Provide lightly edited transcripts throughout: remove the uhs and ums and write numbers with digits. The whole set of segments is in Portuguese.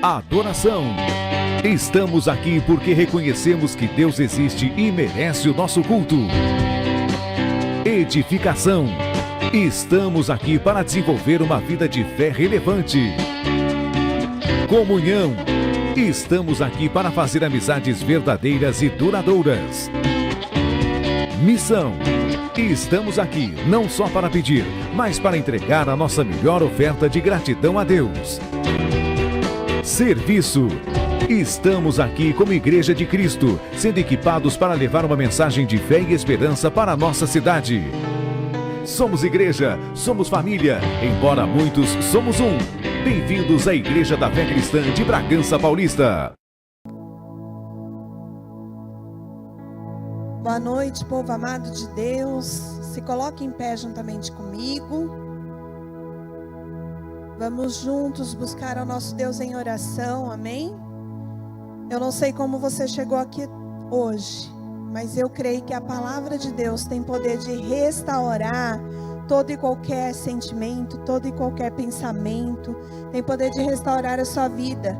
Adoração. Estamos aqui porque reconhecemos que Deus existe e merece o nosso culto. Edificação. Estamos aqui para desenvolver uma vida de fé relevante. Comunhão. Estamos aqui para fazer amizades verdadeiras e duradouras. Missão. Estamos aqui não só para pedir, mas para entregar a nossa melhor oferta de gratidão a Deus. Serviço. Estamos aqui como Igreja de Cristo, sendo equipados para levar uma mensagem de fé e esperança para a nossa cidade. Somos igreja, somos família, embora muitos somos um. Bem-vindos à Igreja da Fé Cristã de Bragança Paulista. Boa noite, povo amado de Deus. Se coloque em pé juntamente comigo. Vamos juntos buscar ao nosso Deus em oração, amém? Eu não sei como você chegou aqui hoje, mas eu creio que a palavra de Deus tem poder de restaurar todo e qualquer sentimento, todo e qualquer pensamento, tem poder de restaurar a sua vida.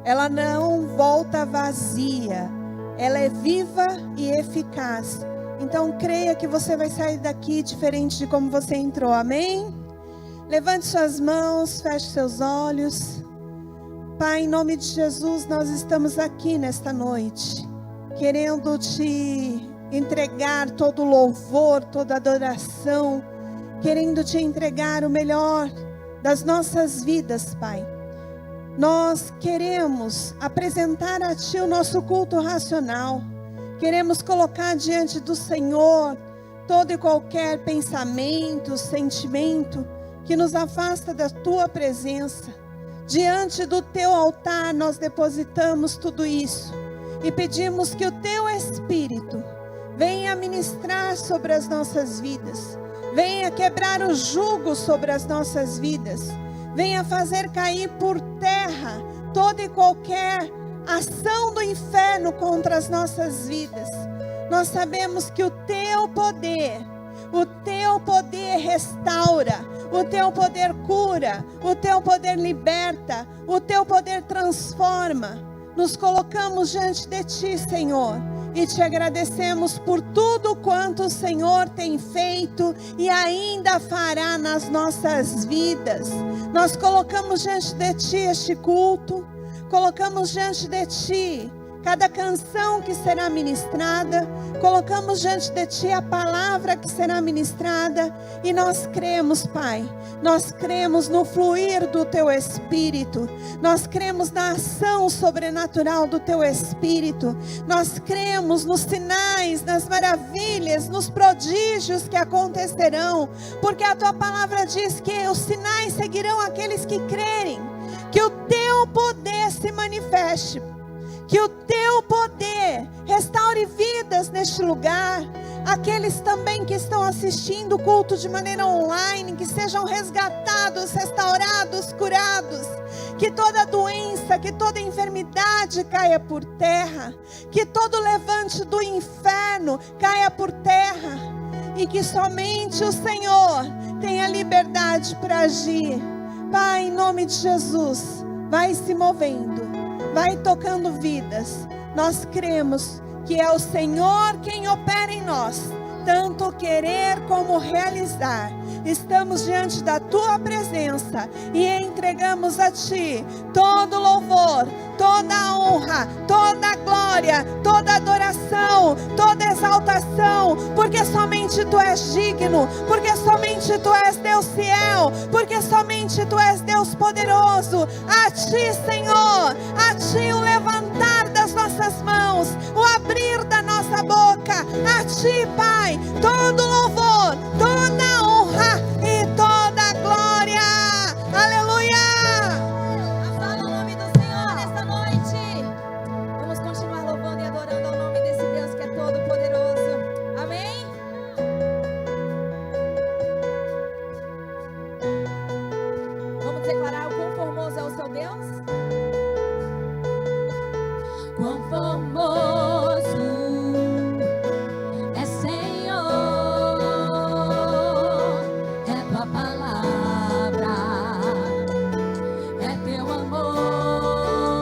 Ela não volta vazia, ela é viva e eficaz. Então creia que você vai sair daqui diferente de como você entrou, amém? Levante suas mãos, feche seus olhos. Pai, em nome de Jesus, nós estamos aqui nesta noite, querendo te entregar todo louvor, toda adoração, querendo te entregar o melhor das nossas vidas, Pai. Nós queremos apresentar a Ti o nosso culto racional, queremos colocar diante do Senhor todo e qualquer pensamento, sentimento que nos afasta da Tua presença. Diante do Teu altar nós depositamos tudo isso e pedimos que o Teu Espírito venha ministrar sobre as nossas vidas, venha quebrar o jugo sobre as nossas vidas, venha fazer cair por terra toda e qualquer ação do inferno contra as nossas vidas. Nós sabemos que o Teu poder restaura, o Teu poder cura, o Teu poder liberta, o Teu poder transforma. Nos colocamos diante de Ti, Senhor, e Te agradecemos por tudo quanto o Senhor tem feito e ainda fará nas nossas vidas. Nós colocamos diante de Ti este culto, colocamos diante de Ti cada canção que será ministrada, colocamos diante de Ti a palavra que será ministrada, e nós cremos, Pai, nós cremos no fluir do Teu Espírito, nós cremos na ação sobrenatural do Teu Espírito, nós cremos nos sinais, nas maravilhas, nos prodígios que acontecerão, porque a Tua palavra diz que os sinais seguirão aqueles que crerem, que o Teu poder se manifeste, que o Teu poder restaure vidas neste lugar. Aqueles também que estão assistindo o culto de maneira online, que sejam resgatados, restaurados, curados. Que toda doença, que toda enfermidade caia por terra. Que todo levante do inferno caia por terra. E que somente o Senhor tenha liberdade para agir. Pai, em nome de Jesus, vai se movendo, vai tocando vidas. Nós cremos que é o Senhor quem opera em nós, tanto querer como realizar. Estamos diante da Tua presença e entregamos a Ti todo louvor, toda honra, toda glória, toda adoração, toda exaltação, porque somente Tu és digno, porque somente Tu és Deus fiel, porque somente Tu és Deus poderoso. A Ti, Senhor, a Ti o levantar das nossas mãos, o abrir da nossa boca, a Ti, Pai, todo louvor, toda honra e toda glória. Aleluia! Aplauda o nome do Senhor nesta noite. Vamos continuar louvando e adorando ao nome desse Deus que é todo poderoso. Amém? Vamos declarar o quão formoso é o seu Deus? Quão formoso é Senhor, é Tua palavra, é Teu amor.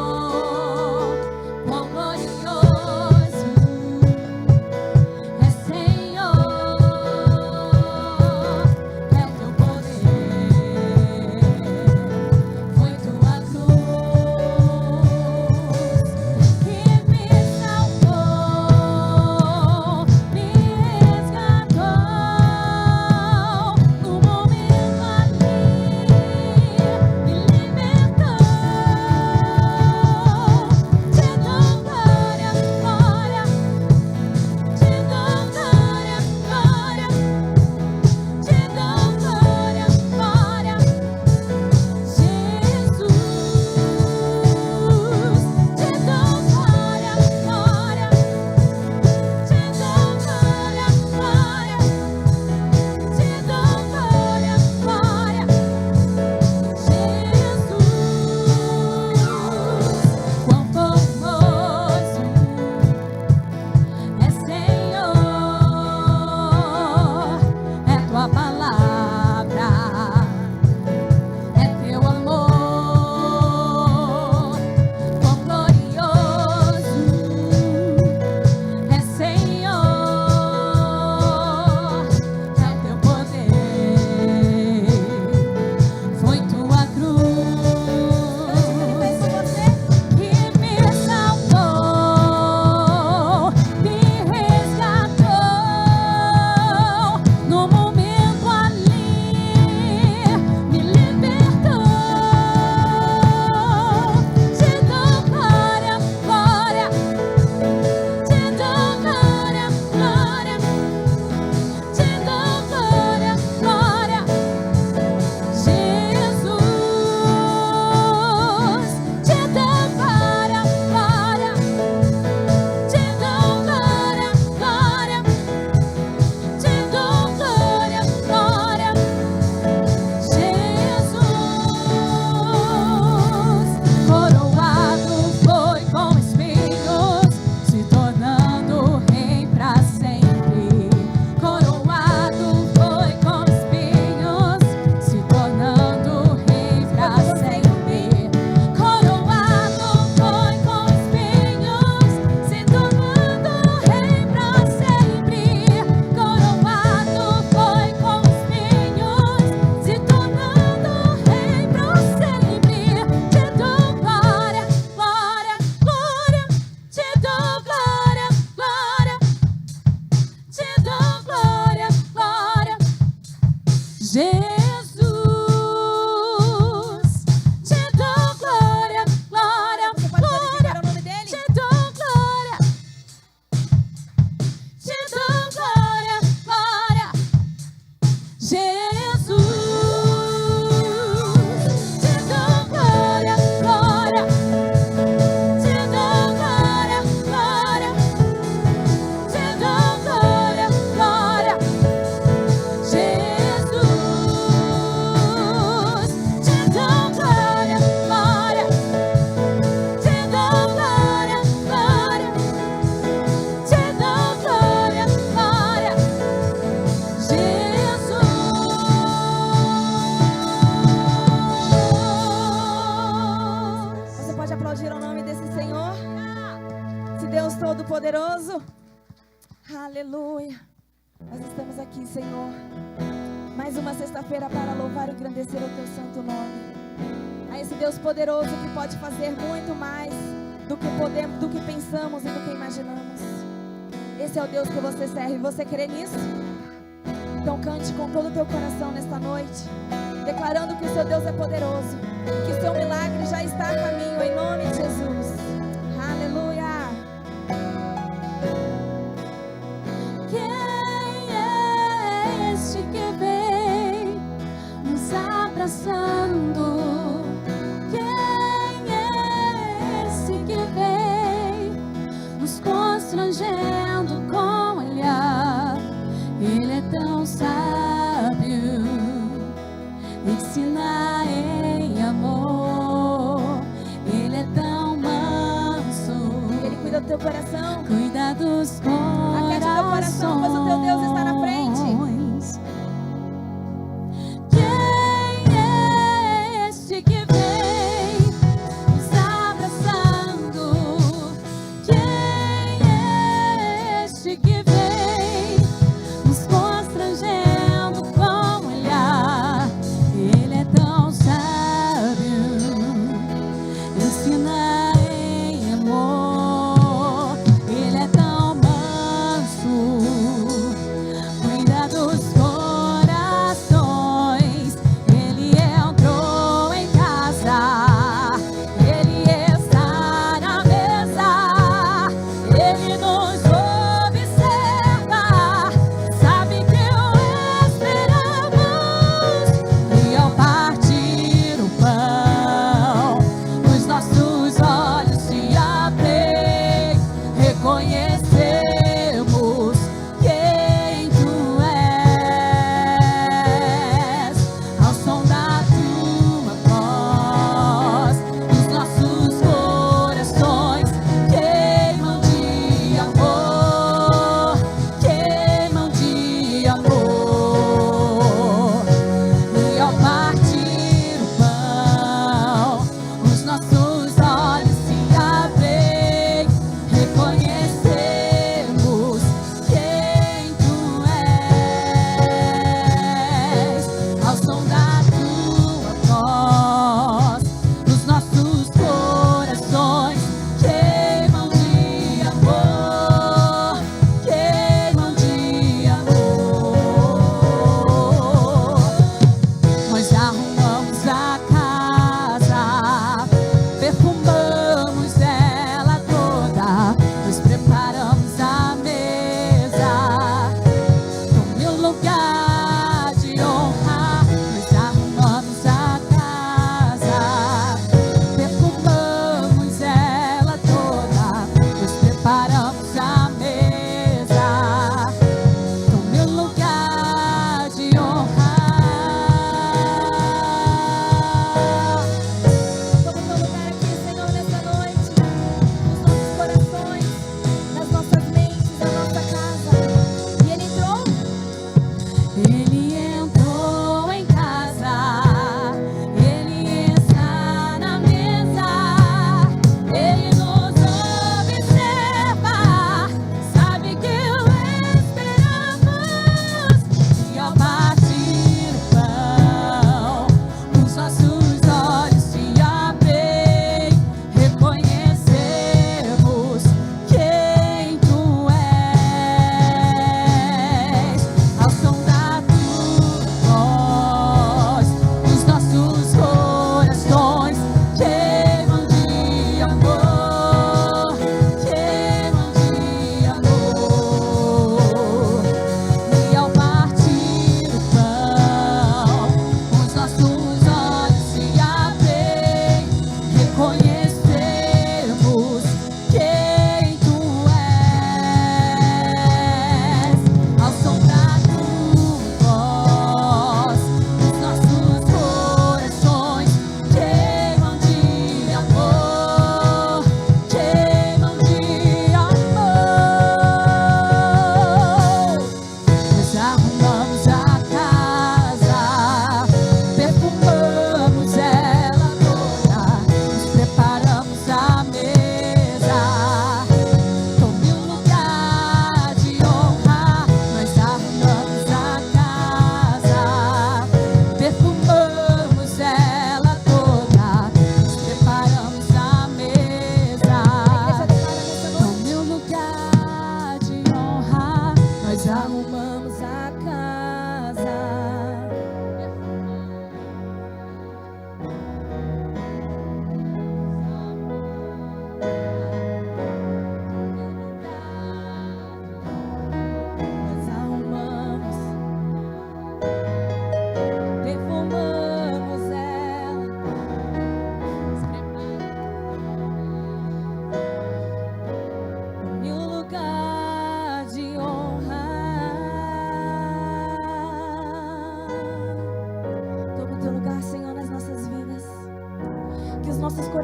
aplaudir o nome desse Senhor? Esse Deus Todo-Poderoso. Aleluia. Nós estamos aqui, Senhor. Mais uma sexta-feira para louvar e engrandecer o Teu santo nome. A esse Deus poderoso que pode fazer muito mais do que podemos, do que pensamos e do que imaginamos. Esse é o Deus que você serve. Você crê nisso? Então cante com todo o teu coração nesta noite, declarando que o seu Deus é poderoso, que seu milagre já está a caminho, em nome de Jesus. Aleluia. Quem é este que vem nos abraçando? Quem é esse que vem nos constrangendo com olhar? Ele é tão sábio, ensina em amor.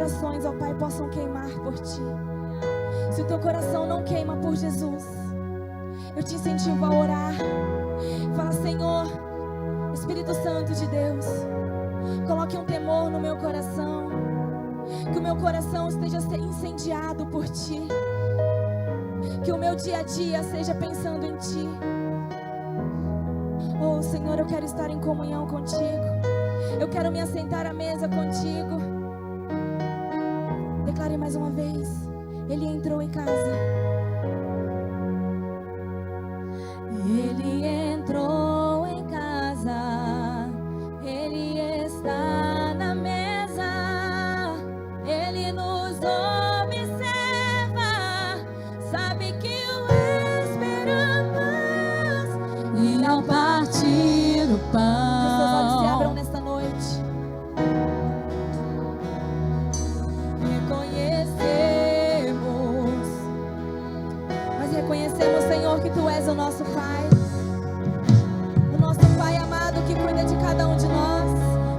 corações, ó Pai, possam queimar por Ti. Se o teu coração não queima por Jesus, eu te incentivo a orar. Fala: Senhor, Espírito Santo de Deus, coloque um temor no meu coração, que o meu coração esteja incendiado por Ti, que o meu dia a dia seja pensando em Ti. Oh Senhor, eu quero estar em comunhão contigo, eu quero me assentar à mesa contigo. Declare mais uma vez: Ele entrou em casa. Ele entrou em casa, Ele está na mesa, Ele nos observa, sabe que o esperamos. E ao partir o pão, Que seus olhos se abram nesta noite. Reconhecemos, Senhor, que Tu és o nosso Pai, o nosso Pai amado que cuida de cada um de nós,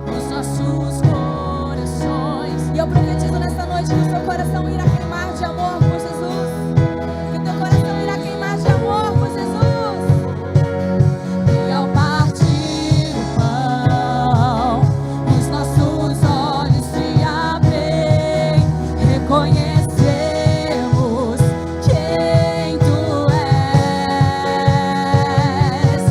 os nossos corações. E eu profetizo nesta noite que o seu coração irá queimar de amor por Jesus, que o teu coração irá queimar de amor por Jesus. E ao partir o pão, os nossos olhos se abrem, reconhecemos quem Tu és,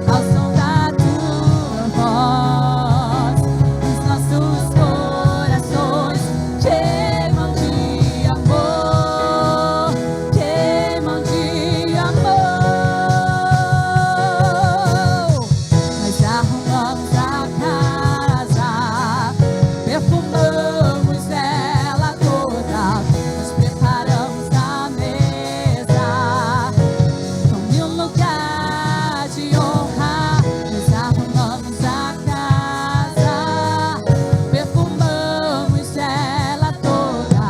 ao som da Tua voz, os nossos corações queimam de amor, queimam de amor. Nós arrumamos a casa, perfumamos ela toda, nós preparamos a mesa, como um lugar de honra. Nós arrumamos a casa, perfumamos ela toda,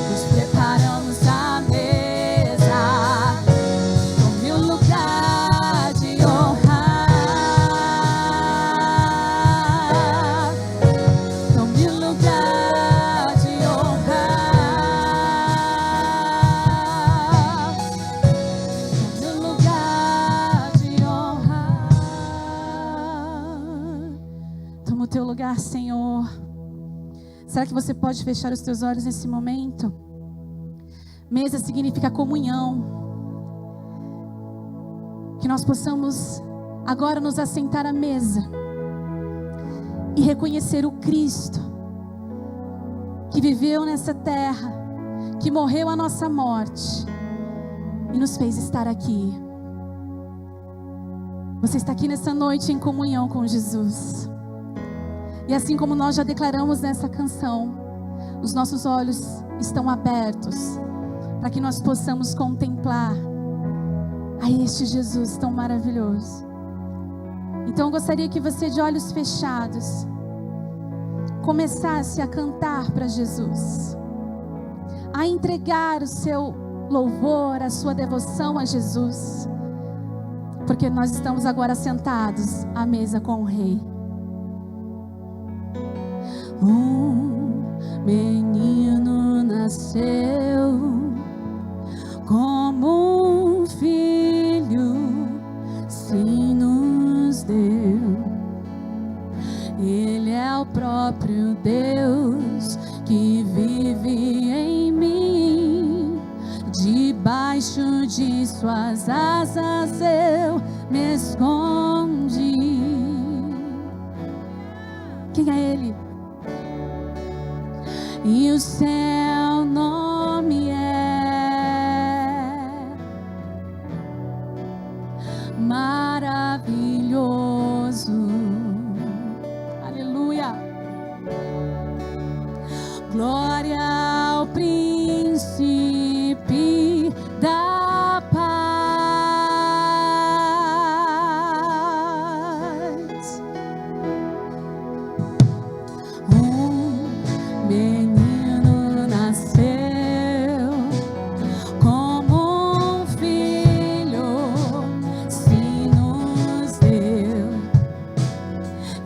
nós preparamos a mesa, como um lugar de honra, como um lugar de honra, como um lugar de honra. Toma o teu lugar, Senhor. Será que você pode fechar os teus olhos nesse momento? Mesa significa comunhão. Que nós possamos agora nos assentar à mesa e reconhecer o Cristo que viveu nessa terra, que morreu a nossa morte e nos fez estar aqui. Você está aqui nessa noite em comunhão com Jesus. E assim como nós já declaramos nessa canção, os nossos olhos estão abertos para que nós possamos contemplar a este Jesus tão maravilhoso. Então eu gostaria que você, de olhos fechados, começasse a cantar para Jesus, a entregar o seu louvor, a sua devoção a Jesus, porque nós estamos agora sentados à mesa com o Rei. Um menino nasceu, como um filho se nos deu. Ele é o próprio Deus que vive em mim. Debaixo de suas asas eu me escondi. Quem é Ele? E o seu nome é maravilhoso. Aleluia. Glória ao príncipe da paz. Um menino nasceu, como um filho se nos deu.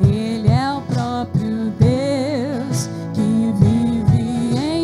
Ele é o próprio Deus que vive em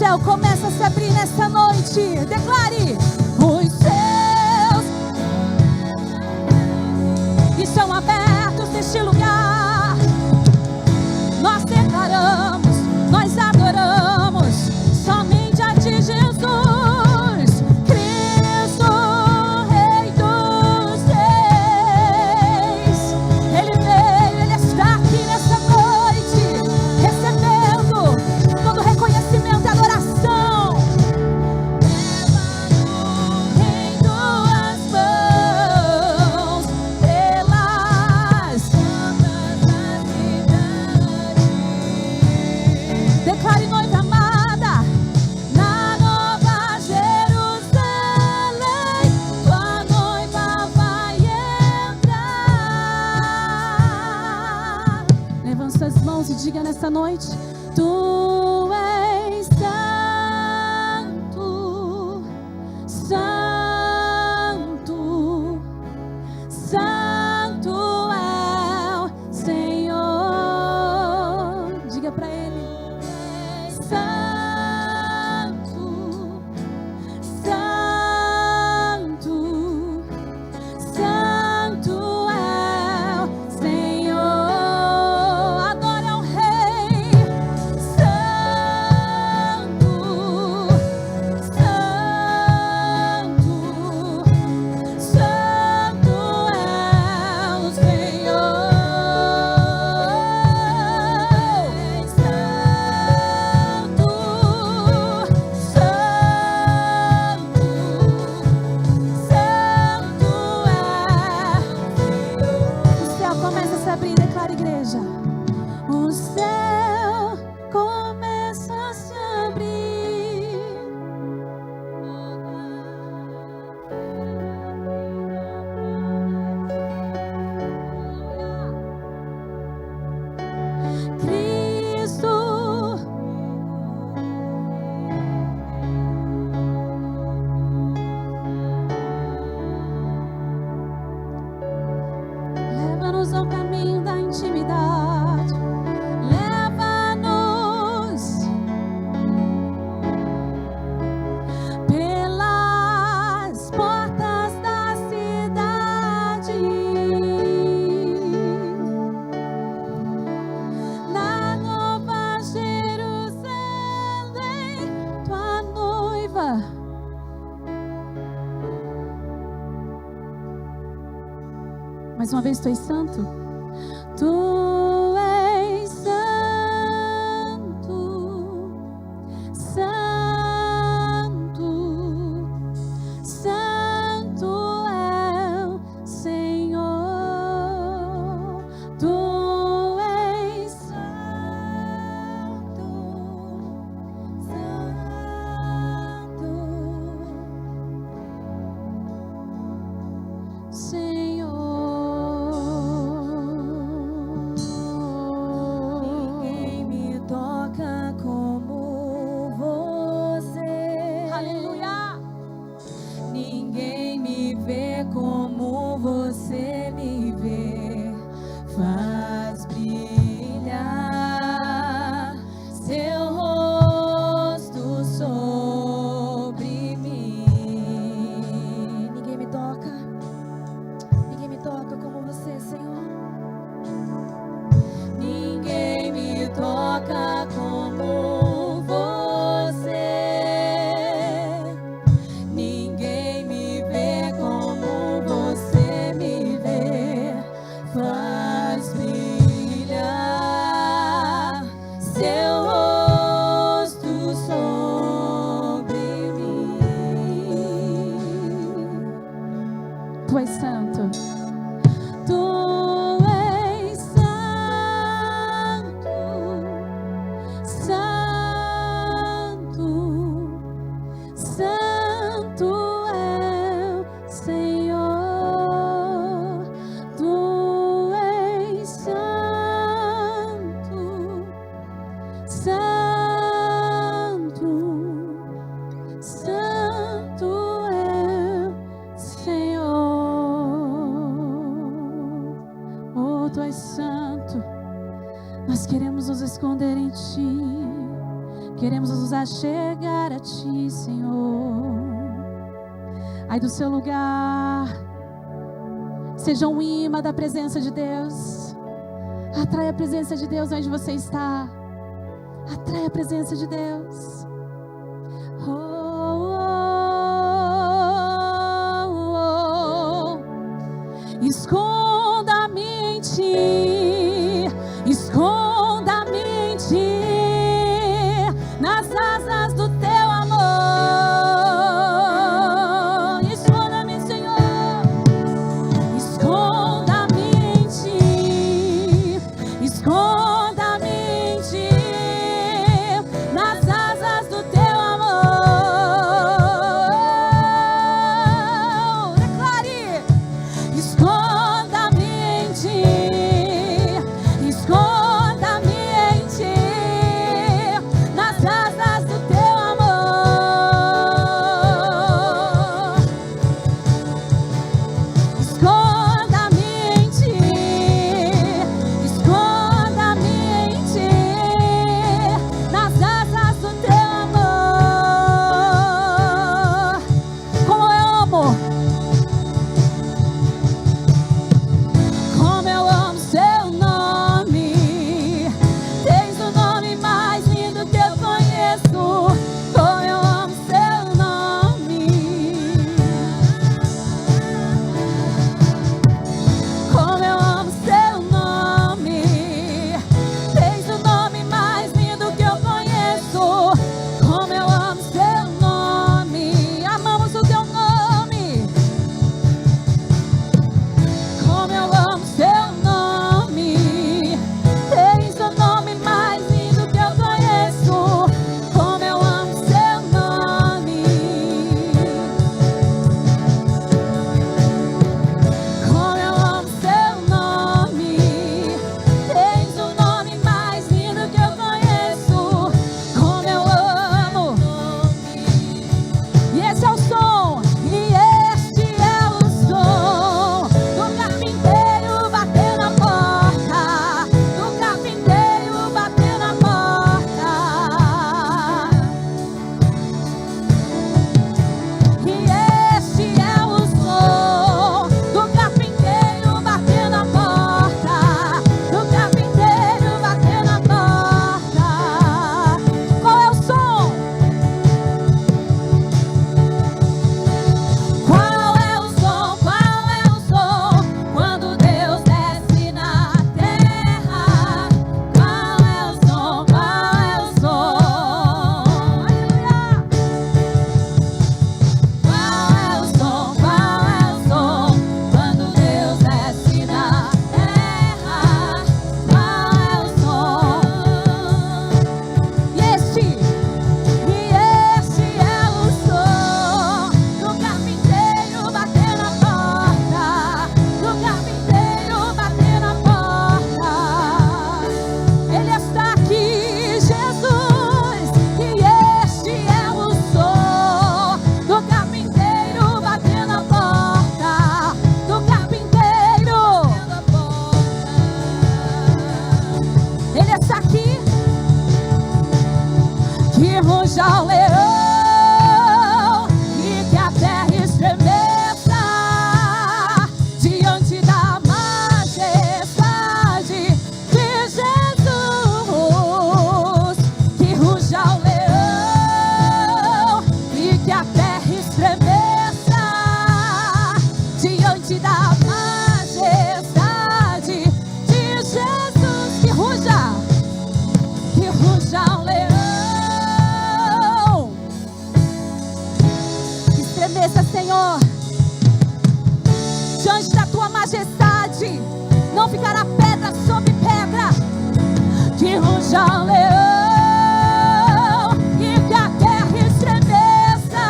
céu começa a se abrir nessa noite. Declare: os céus estão abertos neste lugar. Nós declaramos, nós adoramos somente a ti, Jesus. Cristo, Rei dos Reis. Ele veio, Ele está aqui nessa noite, recebendo todo reconhecimento e adoração. Leva-no em tuas mãos, pelas santas da cidade. Declare, noiva amada, na Nova Jerusalém, tua noiva vai entrar. Levante suas mãos e diga nessa noite: tu és santo, santo, santo é o Senhor. Diga pra Ele: santo, santo, santo é o Senhor. Adore ao Rei. Santo, santo, santo é o Senhor. O céu começa a se abrir, declara, igreja. O céu começa a se abrir. Cristo, leva-nos ao caminho da intimidade. Leva-nos pelas portas da cidade. Na Nova Jerusalém, tua noiva. Mais uma vez, tu és santo. Tu és santo, santo, santo é o Senhor. Tu és santo, santo, Senhor. Ninguém me toca como você. Aleluia. Ninguém me vê como você me vê. Faz brilhar seu rosto sobre mim. Ninguém me toca. Ninguém me toca como você, Senhor. Ninguém me toca como você. Ninguém me vê como você me vê. Faz brilhar seu rosto sobre mim. Tu és santo. Tu és santo, santo, santo é o Senhor. Tu és santo, santo, santo é o Senhor. Oh, tu és santo. Nós queremos nos esconder em ti. Queremos nos achegar a Ti, Senhor. Aí do seu lugar, seja um imã da presença de Deus. Atrai a presença de Deus onde você está. Atrai a presença de Deus. Oh, oh, oh, oh. Esconda-me em Ti. Esconda-me em Ti. Nas asas do Teu amor. Esconda-me, Senhor. Esconda-me em Ti. Esconda-me em Ti. Nas asas do Teu amor. Declare. Esconda-me em Ti. Esconda-me em Ti. Nas asas do Teu amor. Esconda-me em Ti. Esconda-me em Ti. Nas asas do Teu amor. Como eu amo. Como eu amo Seu nome. Tens o nome mais lindo que eu conheço. Como eu amo Seu nome. Como eu amo Seu nome. Tens o nome mais lindo que eu conheço. Como eu amo Seu nome. Amamos o Teu nome. Como eu amo Seu nome. Tens o nome mais lindo que eu conheço. Como eu amo Seu nome. Como eu amo Seu nome. Tens o nome mais lindo que eu conheço. Como eu amo. E esse é o som. E este é o som do carpinteiro batendo a porta. Do carpinteiro batendo a porta. E este é o som do carpinteiro batendo a porta. Do carpinteiro batendo a porta. Qual é o som? Qual é o som? Qual é o som? Quando Deus desce na terra. Qual é o som? Qual é o som? Aleluia! Qual é o som? Qual é o som? Quando Deus desce na terra. Qual é o som? E este é o som do carpinteiro batendo a porta. Do carpinteiro batendo a porta. Ele está aqui, Jesus. E este é o som do carpinteiro batendo a porta. Do carpinteiro. Ele está aqui. Que ruja o leão e que a terra estremeça diante da majestade de Jesus. Que ruja o leão e que a terra estremeça diante da majestade de Jesus. Que ruja o leão. Estremeça, Senhor, diante da Tua majestade. Não ficará pedra sobre pedra. Que ruja o leão e que a terra estremeça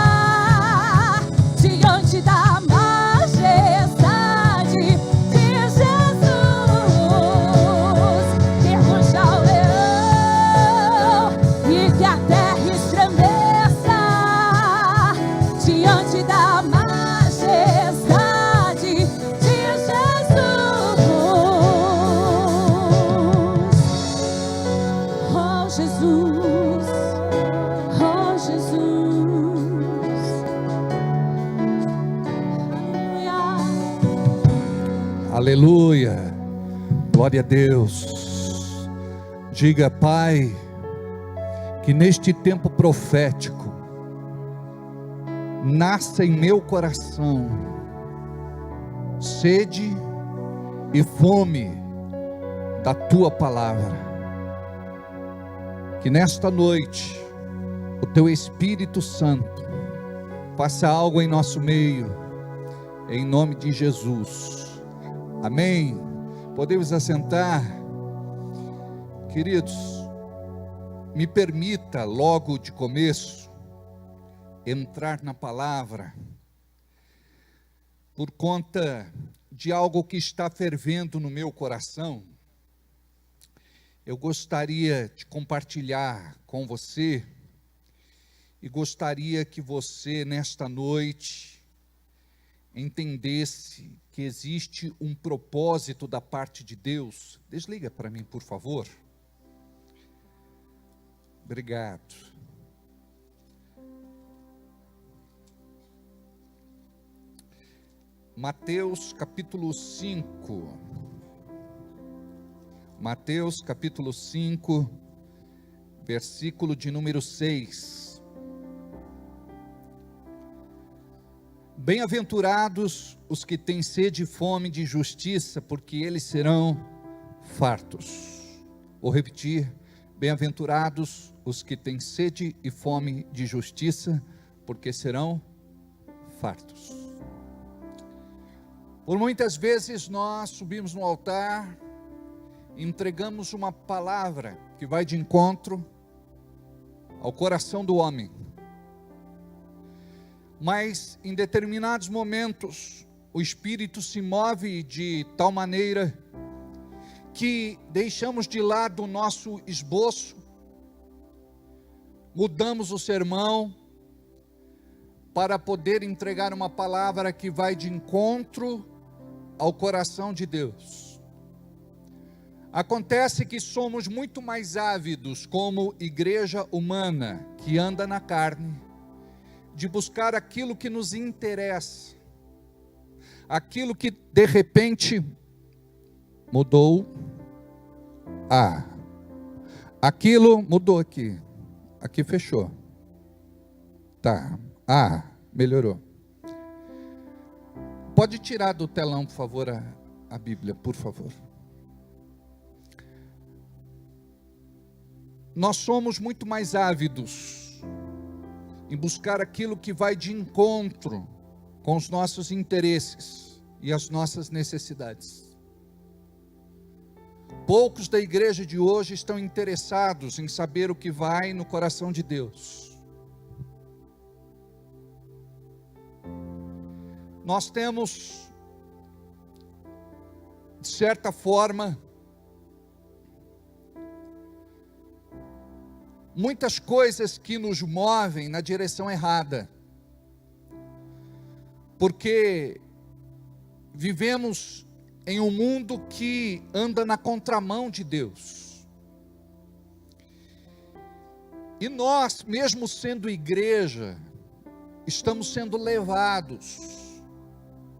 diante da majestade de Jesus. Que ruja o leão e que a terra estremeça diante da majestade de Jesus. Oh, Jesus. Oh, Jesus. Aleluia, glória a Deus. Diga: Pai, que neste tempo profético nasça em meu coração sede e fome da Tua palavra. Que nesta noite o Teu Espírito Santo faça algo em nosso meio, em nome de Jesus. Amém. Podemos assentar. Queridos, me permita logo de começo entrar na palavra por conta de algo que está fervendo no meu coração. Eu gostaria de compartilhar com você e gostaria que você nesta noite entendesse que existe um propósito da parte de Deus. Desliga para mim, por favor. Obrigado. Mateus capítulo 5. Mateus capítulo 5, versículo de número 6. Bem-aventurados os que têm sede e fome de justiça, porque eles serão fartos. Vou repetir: bem-aventurados os que têm sede e fome de justiça, porque serão fartos. Por muitas vezes nós subimos no altar, entregamos uma palavra que vai de encontro ao coração do homem. Mas em determinados momentos o Espírito se move de tal maneira que deixamos de lado o nosso esboço, mudamos o sermão para poder entregar uma palavra que vai de encontro ao coração de Deus. Acontece que somos muito mais ávidos como igreja humana que anda na carne, de buscar aquilo que nos interessa, aquilo que de repente mudou. Aquilo mudou aqui fechou. Tá, melhorou. Pode tirar do telão, por favor, a Bíblia, por favor. Nós somos muito mais ávidos em buscar aquilo que vai de encontro com os nossos interesses e as nossas necessidades. Poucos da igreja de hoje estão interessados em saber o que vai no coração de Deus. Nós temos, de certa forma, muitas coisas que nos movem na direção errada, porque vivemos em um mundo que anda na contramão de Deus, e nós, mesmo sendo igreja, estamos sendo levados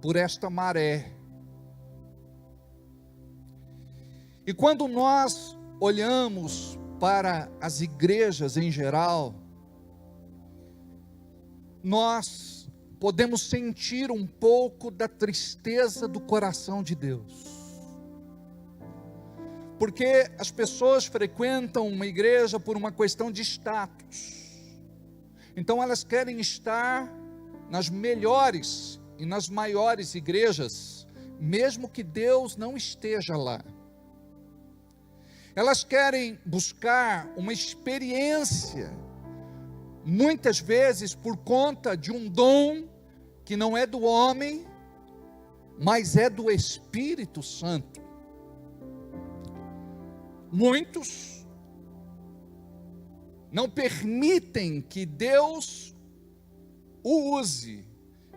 por esta maré. E quando nós olhamos para as igrejas em geral, nós podemos sentir um pouco da tristeza do coração de Deus, porque as pessoas frequentam uma igreja por uma questão de status. Então elas querem estar nas melhores e nas maiores igrejas, mesmo que Deus não esteja lá. Elas querem buscar uma experiência, muitas vezes por conta de um dom que não é do homem, mas é do Espírito Santo. Muitos não permitem que Deus o use,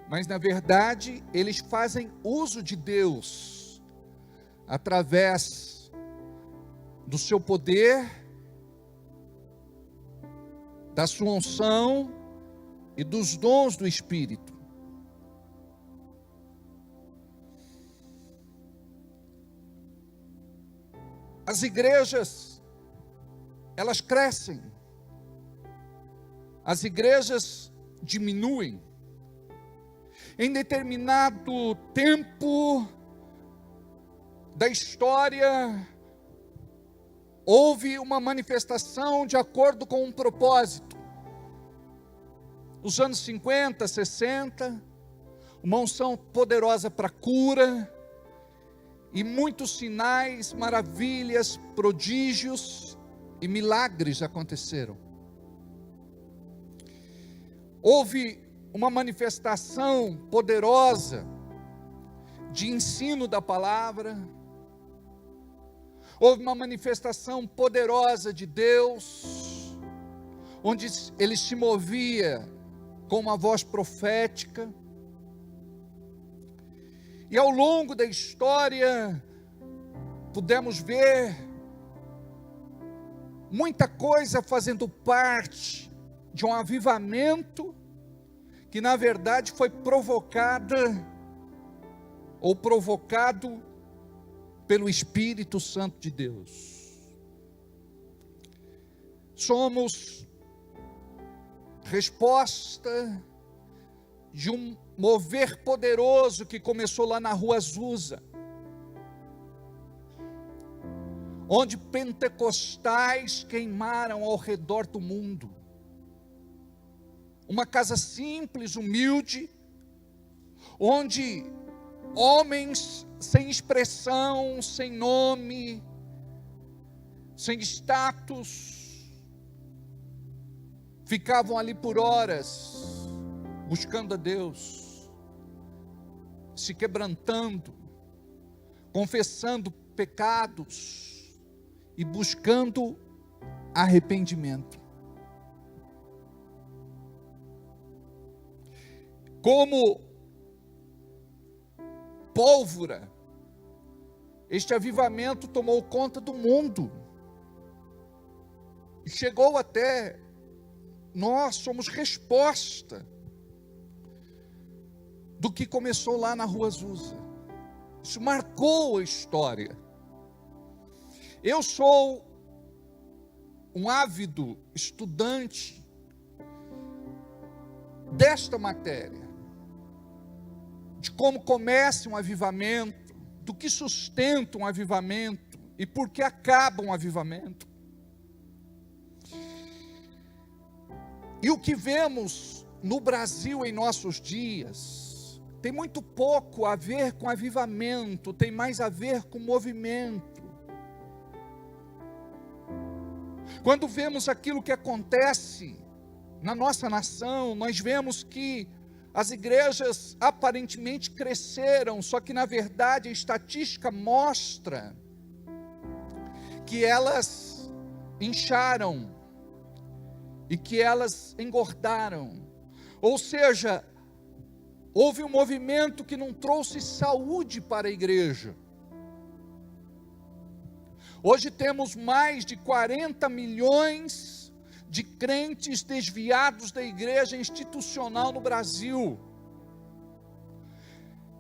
mas na verdade eles fazem uso de Deus através do seu poder, da sua unção e dos dons do Espírito. As igrejas, elas crescem, as igrejas diminuem. Em determinado tempo da história, houve uma manifestação de acordo com um propósito. Os anos 50, 60, uma unção poderosa para cura, e muitos sinais, maravilhas, prodígios e milagres aconteceram. Houve uma manifestação poderosa de ensino da palavra. Houve uma manifestação poderosa de Deus, onde Ele se movia com uma voz profética. E ao longo da história, pudemos ver muita coisa fazendo parte de um avivamento que na verdade foi provocado pelo Espírito Santo de Deus. Somos resposta de um mover poderoso que começou lá na Rua Azusa, onde pentecostais queimaram ao redor do mundo. Uma casa simples, humilde, onde homens sem expressão, sem nome, sem status, ficavam ali por horas, buscando a Deus, se quebrantando, confessando pecados e buscando arrependimento. Como pólvora, este avivamento tomou conta do mundo e chegou até nós. Somos resposta do que começou lá na Rua Azusa. Isso marcou a história. Eu sou um ávido estudante desta matéria, de como começa um avivamento, do que sustenta um avivamento e por que acaba um avivamento. E o que vemos no Brasil em nossos dias tem muito pouco a ver com avivamento, tem mais a ver com movimento. Quando vemos aquilo que acontece na nossa nação, nós vemos que as igrejas aparentemente cresceram, só que na verdade a estatística mostra que elas incharam e que elas engordaram. Ou seja, houve um movimento que não trouxe saúde para a igreja. Hoje temos mais de 40 milhões de crentes desviados da igreja institucional no Brasil.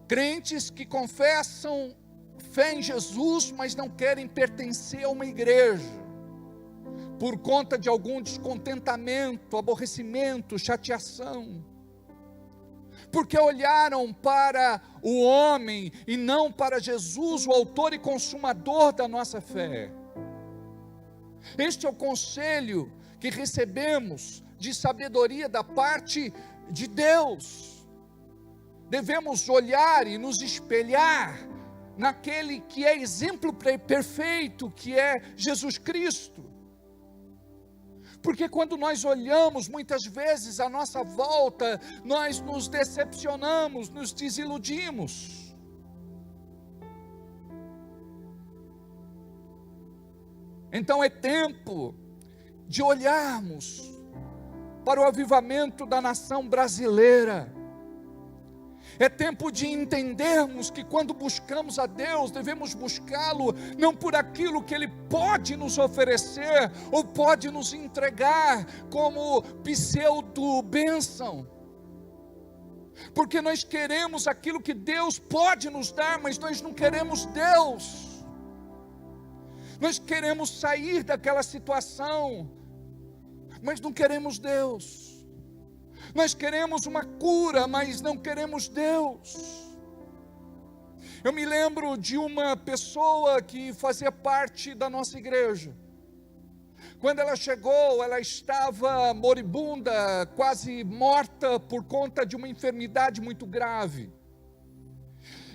Crentes que confessam fé em Jesus, mas não querem pertencer a uma igreja, por conta de algum descontentamento, aborrecimento, chateação. Porque olharam para o homem e não para Jesus, o autor e consumador da nossa fé. Este é o conselho que recebemos de sabedoria da parte de Deus. Devemos olhar e nos espelhar naquele que é exemplo perfeito, que é Jesus Cristo. Porque quando nós olhamos, muitas vezes à nossa volta, nós nos decepcionamos, nos desiludimos. Então é tempo de olharmos para o avivamento da nação brasileira. É tempo de entendermos que quando buscamos a Deus, devemos buscá-lo não por aquilo que Ele pode nos oferecer ou pode nos entregar como pseudo-bênção. Porque nós queremos aquilo que Deus pode nos dar, mas nós não queremos Deus. Nós queremos sair daquela situação, mas não queremos Deus. Nós queremos uma cura, mas não queremos Deus. Eu me lembro de uma pessoa que fazia parte da nossa igreja. Quando ela chegou, ela estava moribunda, quase morta por conta de uma enfermidade muito grave.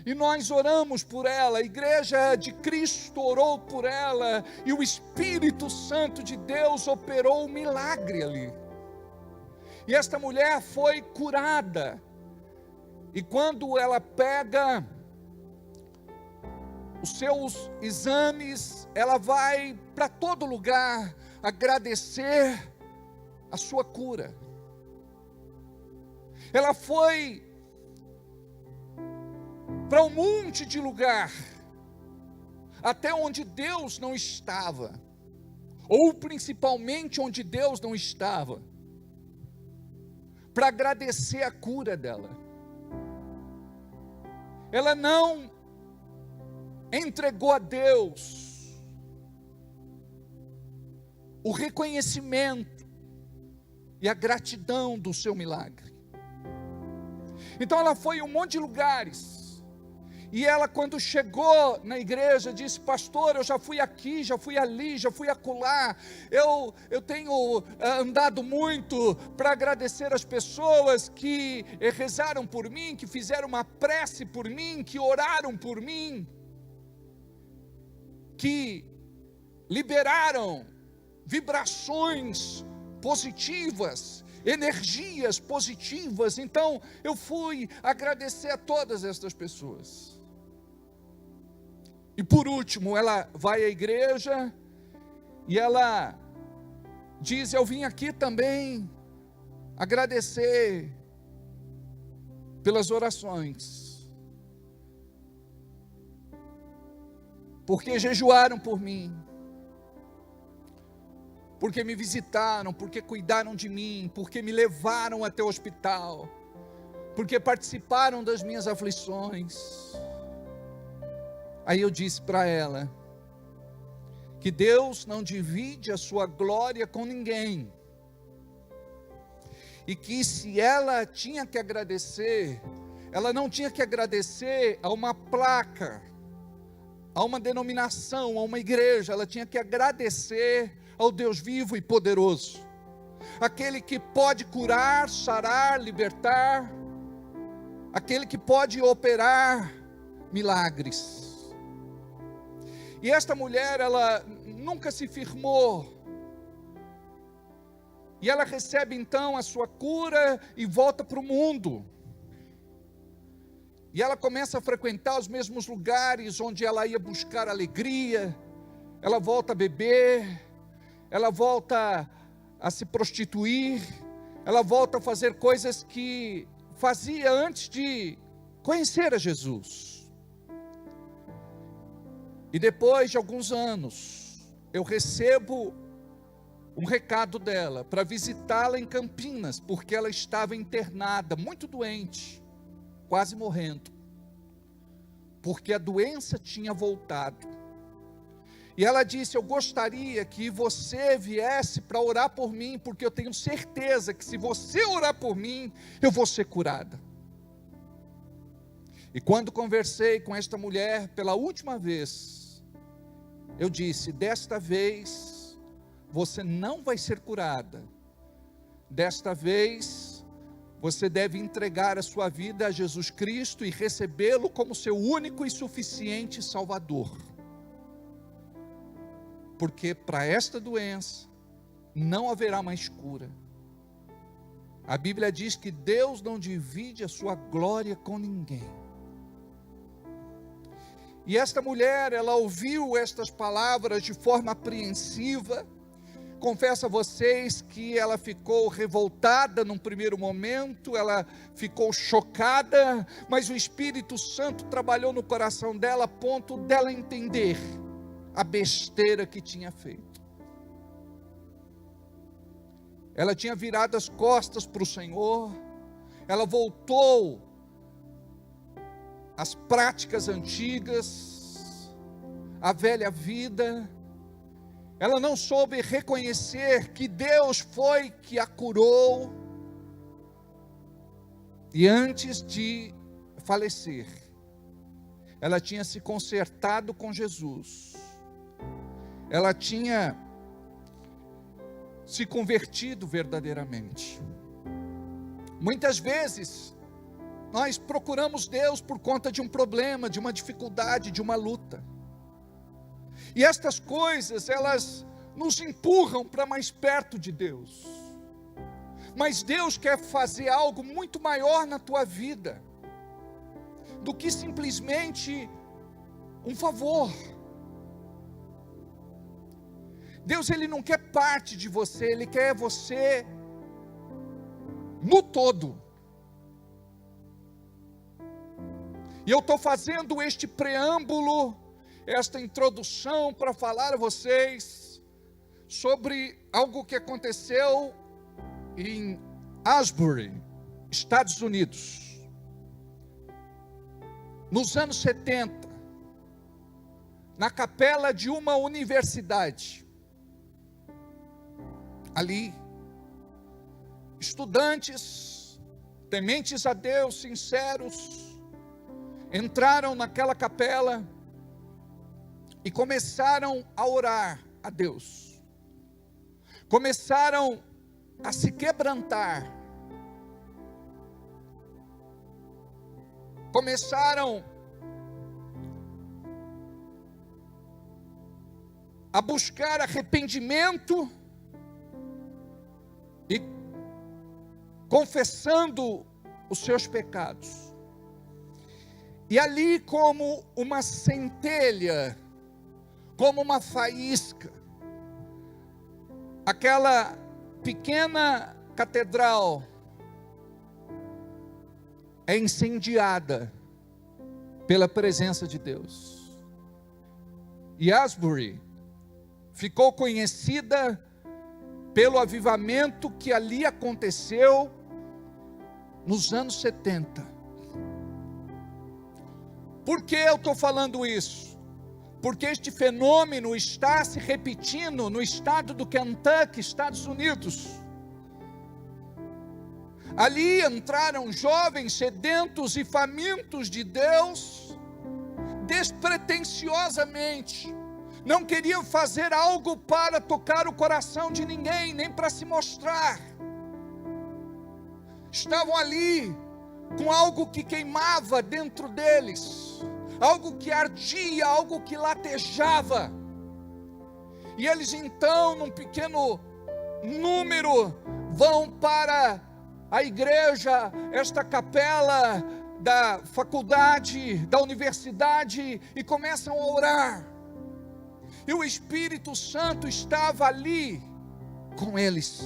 E nós oramos por ela, a igreja de Cristo orou por ela, e o Espírito Santo de Deus operou um milagre ali. E esta mulher foi curada. E quando ela pega os seus exames, ela vai para todo lugar agradecer a sua cura. Ela foi para um monte de lugar, até onde Deus não estava, ou principalmente onde Deus não estava, para agradecer a cura dela. Ela não entregou a Deus o reconhecimento e a gratidão do seu milagre. Então ela foi em um monte de lugares. E ela, quando chegou na igreja, disse: pastor, eu já fui aqui, já fui ali, já fui acolá. Eu tenho andado muito para agradecer as pessoas que rezaram por mim, que fizeram uma prece por mim, que oraram por mim, que liberaram vibrações positivas, energias positivas. Então eu fui agradecer a todas estas pessoas. E por último, ela vai à igreja e ela diz: eu vim aqui também agradecer pelas orações, porque jejuaram por mim, porque me visitaram, porque cuidaram de mim, porque me levaram até o hospital, porque participaram das minhas aflições. Aí eu disse para ela que Deus não divide a sua glória com ninguém, e que se ela tinha que agradecer, ela não tinha que agradecer a uma placa, a uma denominação, a uma igreja, ela tinha que agradecer ao Deus vivo e poderoso, aquele que pode curar, sarar, libertar, aquele que pode operar milagres. E esta mulher, ela nunca se firmou, e ela recebe então a sua cura e volta para o mundo. E ela começa a frequentar os mesmos lugares onde ela ia buscar alegria. Ela volta a beber, ela volta a se prostituir, ela volta a fazer coisas que fazia antes de conhecer a Jesus. E depois de alguns anos, eu recebo um recado dela para visitá-la em Campinas, porque ela estava internada, muito doente, quase morrendo, porque a doença tinha voltado. E ela disse: eu gostaria que você viesse para orar por mim, porque eu tenho certeza que se você orar por mim, eu vou ser curada. E quando conversei com esta mulher pela última vez, eu disse: desta vez você não vai ser curada, desta vez você deve entregar a sua vida a Jesus Cristo e recebê-lo como seu único e suficiente Salvador, porque para esta doença não haverá mais cura. A Bíblia diz que Deus não divide a sua glória com ninguém. E esta mulher, ela ouviu estas palavras de forma apreensiva, confesso a vocês que ela ficou revoltada num primeiro momento, ela ficou chocada, mas o Espírito Santo trabalhou no coração dela a ponto dela entender a besteira que tinha feito. Ela tinha virado as costas para o Senhor, ela voltou às práticas antigas, à velha vida. Ela não soube reconhecer que Deus foi que a curou. E antes de falecer, ela tinha se consertado com Jesus. Ela tinha se convertido verdadeiramente. Muitas vezes, nós procuramos Deus por conta de um problema, de uma dificuldade, de uma luta. E estas coisas, elas nos empurram para mais perto de Deus. Mas Deus quer fazer algo muito maior na tua vida, do que simplesmente um favor. Deus, Ele não quer parte de você, Ele quer você no todo. E eu estou fazendo este preâmbulo, esta introdução para falar a vocês sobre algo que aconteceu em Asbury, Estados Unidos, nos anos 70, na capela de uma universidade. Ali, estudantes, tementes a Deus, sinceros, entraram naquela capela e começaram a orar a Deus. Começaram a se quebrantar. Começaram a buscar arrependimento e confessando os seus pecados. E ali, como uma centelha, como uma faísca, aquela pequena catedral é incendiada pela presença de Deus. E Asbury ficou conhecida pelo avivamento que ali aconteceu nos anos 70. Por que eu estou falando isso? Porque este fenômeno está se repetindo no estado do Kentucky, Estados Unidos. Ali entraram jovens sedentos e famintos de Deus, despretensiosamente. Não queriam fazer algo para tocar o coração de ninguém, nem para se mostrar. Estavam ali com algo que queimava dentro deles, algo que ardia, algo que latejava. E eles então, num pequeno número, vão para a igreja, esta capela da faculdade, da universidade, e começam a orar. E o Espírito Santo estava ali com eles.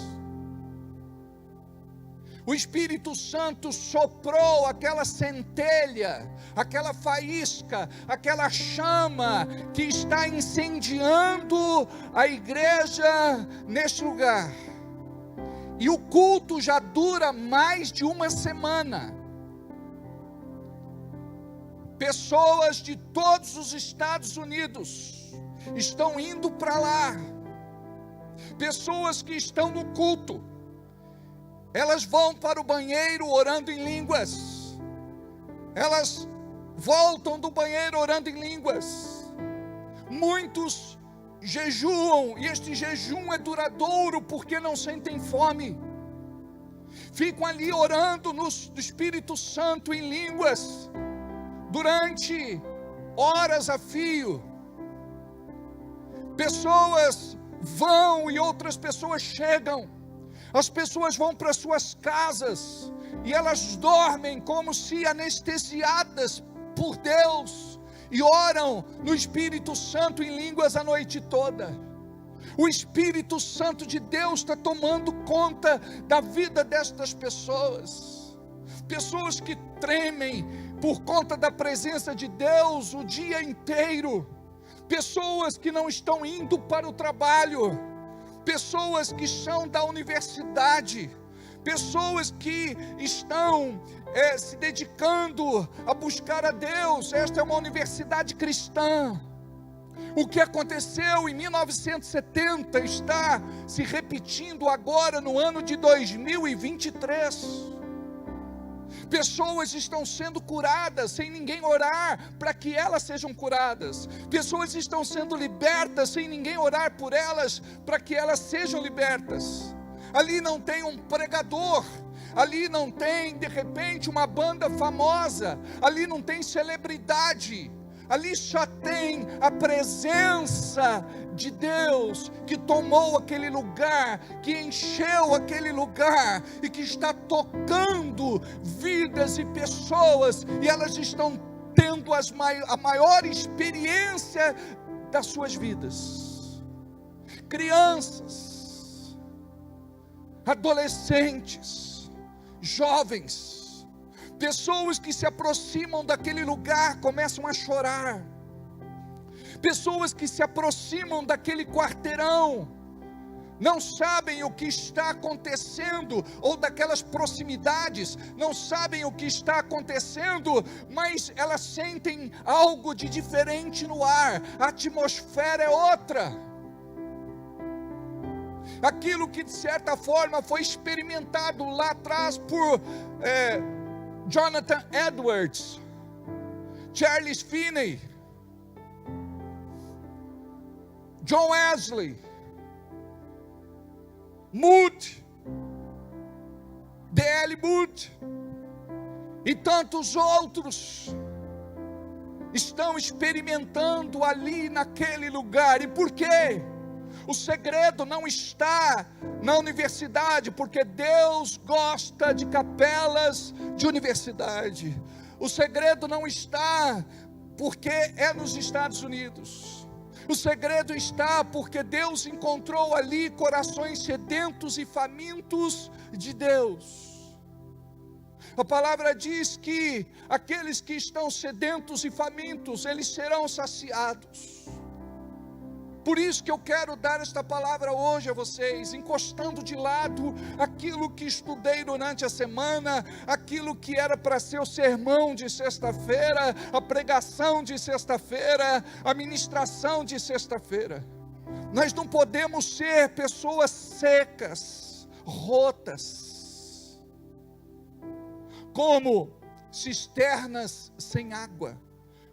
O Espírito Santo soprou aquela centelha, aquela faísca, aquela chama que está incendiando a igreja neste lugar. E o culto já dura mais de uma semana. Pessoas de todos os Estados Unidos estão indo para lá. Pessoas que estão no culto, elas vão para o banheiro orando em línguas. Elas voltam do banheiro orando em línguas. Muitos jejuam, e este jejum é duradouro porque não sentem fome. Ficam ali orando no Espírito Santo em línguas durante horas a fio. Pessoas vão e outras pessoas chegam. As pessoas vão para suas casas e elas dormem como se anestesiadas por Deus e oram no Espírito Santo em línguas a noite toda. O Espírito Santo de Deus está tomando conta da vida destas pessoas. Pessoas que tremem por conta da presença de Deus o dia inteiro. Pessoas que não estão indo para o trabalho. Pessoas que são da universidade. Pessoas que estão se dedicando a buscar a Deus. Esta é uma universidade cristã. O que aconteceu em 1970 está se repetindo agora no ano de 2023. Pessoas estão sendo curadas sem ninguém orar para que elas sejam curadas. Pessoas estão sendo libertas sem ninguém orar por elas para que elas sejam libertas. Ali não tem um pregador. Ali não tem, de repente, uma banda famosa. Ali não tem celebridade. Ali só tem a presença de Deus que tomou aquele lugar, que encheu aquele lugar e que está tocando vidas e pessoas, e elas estão tendo a maior experiência das suas vidas. Crianças, adolescentes, jovens, pessoas que se aproximam daquele lugar começam a chorar. Pessoas que se aproximam daquele quarteirão, não sabem o que está acontecendo, ou daquelas proximidades, não sabem o que está acontecendo, mas elas sentem algo de diferente no ar, a atmosfera é outra. Aquilo que de certa forma foi experimentado lá atrás por Jonathan Edwards, Charles Finney, John Wesley, Moody, D.L. Moody e tantos outros estão experimentando ali naquele lugar. E por quê? O segredo não está na universidade, porque Deus gosta de capelas de universidade. O segredo não está porque é nos Estados Unidos. O segredo está porque Deus encontrou ali corações sedentos e famintos de Deus. A palavra diz que aqueles que estão sedentos e famintos, eles serão saciados. Por isso que eu quero dar esta palavra hoje a vocês, encostando de lado aquilo que estudei durante a semana, aquilo que era para ser o sermão de sexta-feira, a pregação de sexta-feira, a ministração de sexta-feira. Nós não podemos ser pessoas secas, rotas, como cisternas sem água,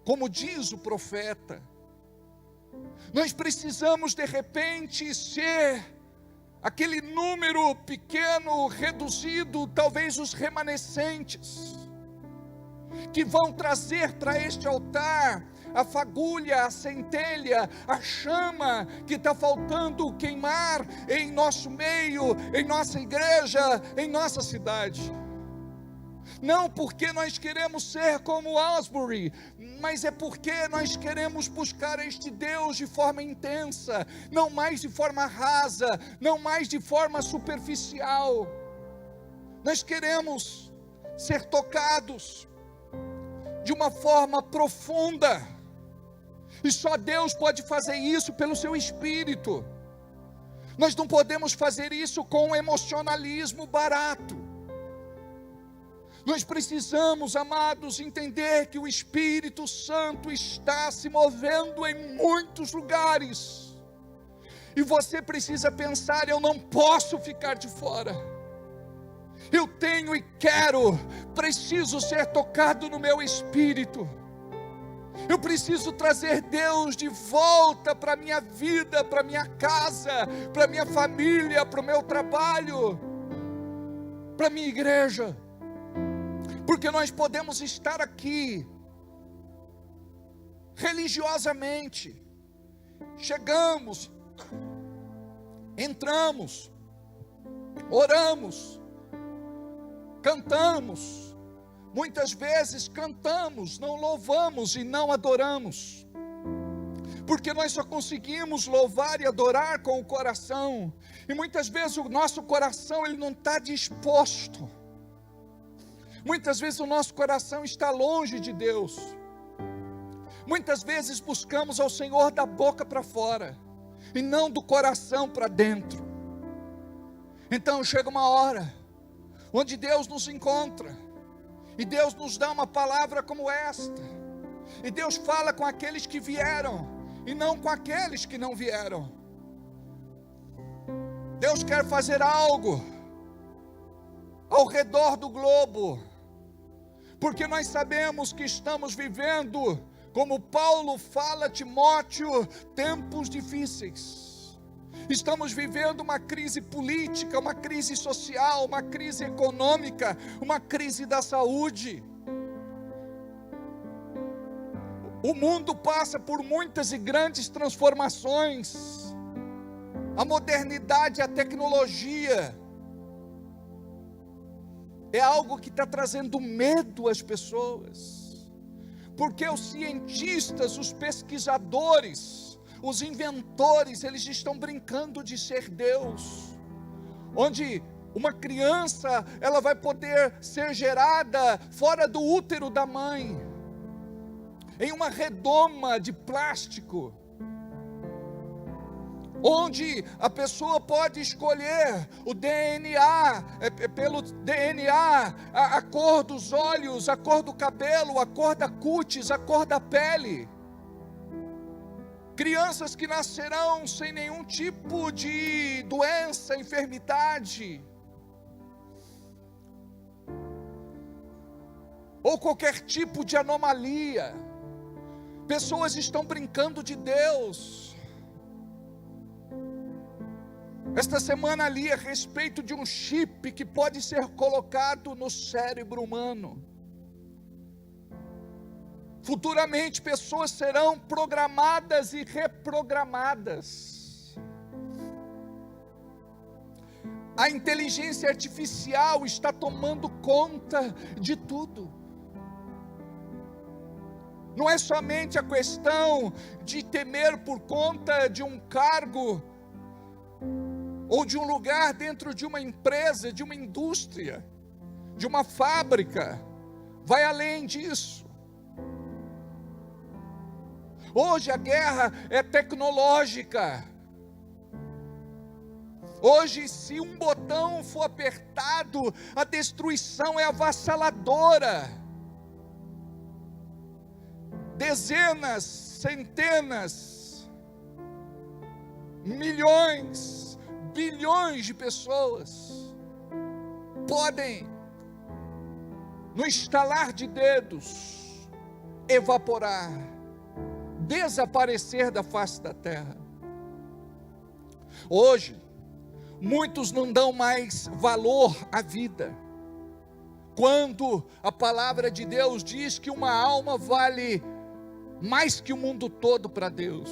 como diz o profeta. Nós precisamos de repente ser aquele número pequeno, reduzido, talvez os remanescentes, que vão trazer para este altar a fagulha, a centelha, a chama que está faltando queimar em nosso meio, em nossa igreja, em nossa cidade. Não porque nós queremos ser como Asbury, mas é porque nós queremos buscar este Deus de forma intensa, não mais de forma rasa, não mais de forma superficial. Nós queremos ser tocados de uma forma profunda, e só Deus pode fazer isso pelo seu Espírito. Nós não podemos fazer isso com um emocionalismo barato. Nós precisamos, amados, entender que o Espírito Santo está se movendo em muitos lugares, e você precisa pensar: eu não posso ficar de fora, eu tenho e preciso ser tocado no meu espírito, eu preciso trazer Deus de volta para a minha vida, para a minha casa, para a minha família, para o meu trabalho, para a minha igreja. Porque nós podemos estar aqui religiosamente, chegamos, entramos, oramos, cantamos, muitas vezes cantamos, não louvamos e não adoramos. porque nós só conseguimos louvar e adorar com o coração, e muitas vezes o nosso coração ele não está disposto, muitas vezes o nosso coração está longe de Deus, muitas vezes buscamos ao Senhor da boca para fora, e não do coração para dentro. Então chega uma hora, onde Deus nos encontra, e Deus nos dá uma palavra como esta, e Deus fala com aqueles que vieram, e não com aqueles que não vieram. Deus quer fazer algo ao redor do globo, porque nós sabemos que estamos vivendo, como Paulo fala a Timóteo, tempos difíceis. Estamos vivendo uma crise política, uma crise social, uma crise econômica, uma crise da saúde. O mundo passa por muitas e grandes transformações. A modernidade, a tecnologia é algo que está trazendo medo às pessoas, porque os cientistas, os pesquisadores, os inventores, eles estão brincando de ser Deus, onde uma criança, ela vai poder ser gerada fora do útero da mãe, em uma redoma de plástico, onde a pessoa pode escolher o DNA, pelo DNA, a cor dos olhos, a cor do cabelo, a cor da cútis, a cor da pele. Crianças que nascerão sem nenhum tipo de doença, enfermidade, ou qualquer tipo de anomalia. Pessoas estão brincando de Deus. Esta semana li a respeito de um chip que pode ser colocado no cérebro humano. Futuramente pessoas serão programadas e reprogramadas. A inteligência artificial está tomando conta de tudo. Não é somente a questão de temer por conta de um cargo, ou de um lugar dentro de uma empresa, de uma indústria, de uma fábrica. Vai além disso. Hoje a guerra é tecnológica. Hoje, se um botão for apertado, a destruição é avassaladora. Dezenas, centenas, milhões, bilhões de pessoas podem, no estalar de dedos, evaporar, desaparecer da face da terra. Hoje, muitos não dão mais valor à vida, quando a palavra de Deus diz que uma alma vale mais que o mundo todo para Deus.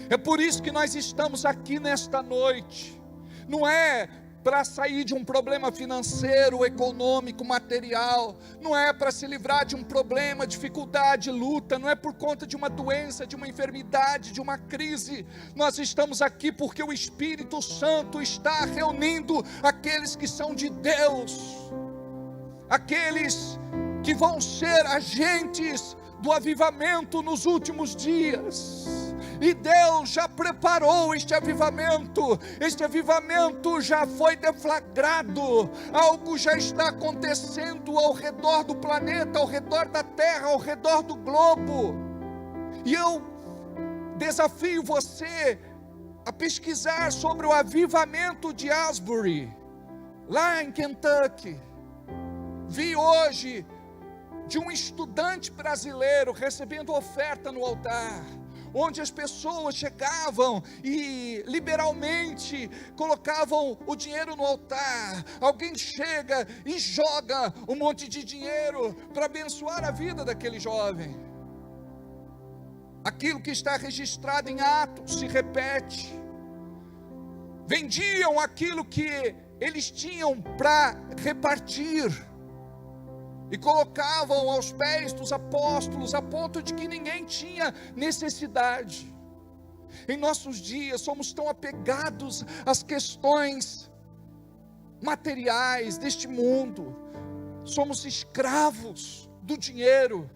É por isso que nós estamos aqui nesta noite. Não é para sair de um problema financeiro, econômico, material, não é para se livrar de um problema, dificuldade, luta, não é por conta de uma doença, de uma enfermidade, de uma crise. Nós estamos aqui porque o Espírito Santo está reunindo aqueles que são de Deus, aqueles que vão ser agentes do avivamento nos últimos dias. E Deus já preparou este avivamento já foi deflagrado, algo já está acontecendo ao redor do planeta, ao redor da terra, ao redor do globo. E eu desafio você a pesquisar sobre o avivamento de Asbury, lá em Kentucky. Vi hoje de um estudante brasileiro recebendo oferta no altar, onde as pessoas chegavam e liberalmente colocavam o dinheiro no altar. Alguém chega e joga um monte de dinheiro para abençoar a vida daquele jovem. Aquilo que está registrado em Atos se repete. Vendiam aquilo que eles tinham para repartir e colocavam aos pés dos apóstolos, a ponto de que ninguém tinha necessidade. Em nossos dias somos tão apegados às questões materiais deste mundo, somos escravos do dinheiro,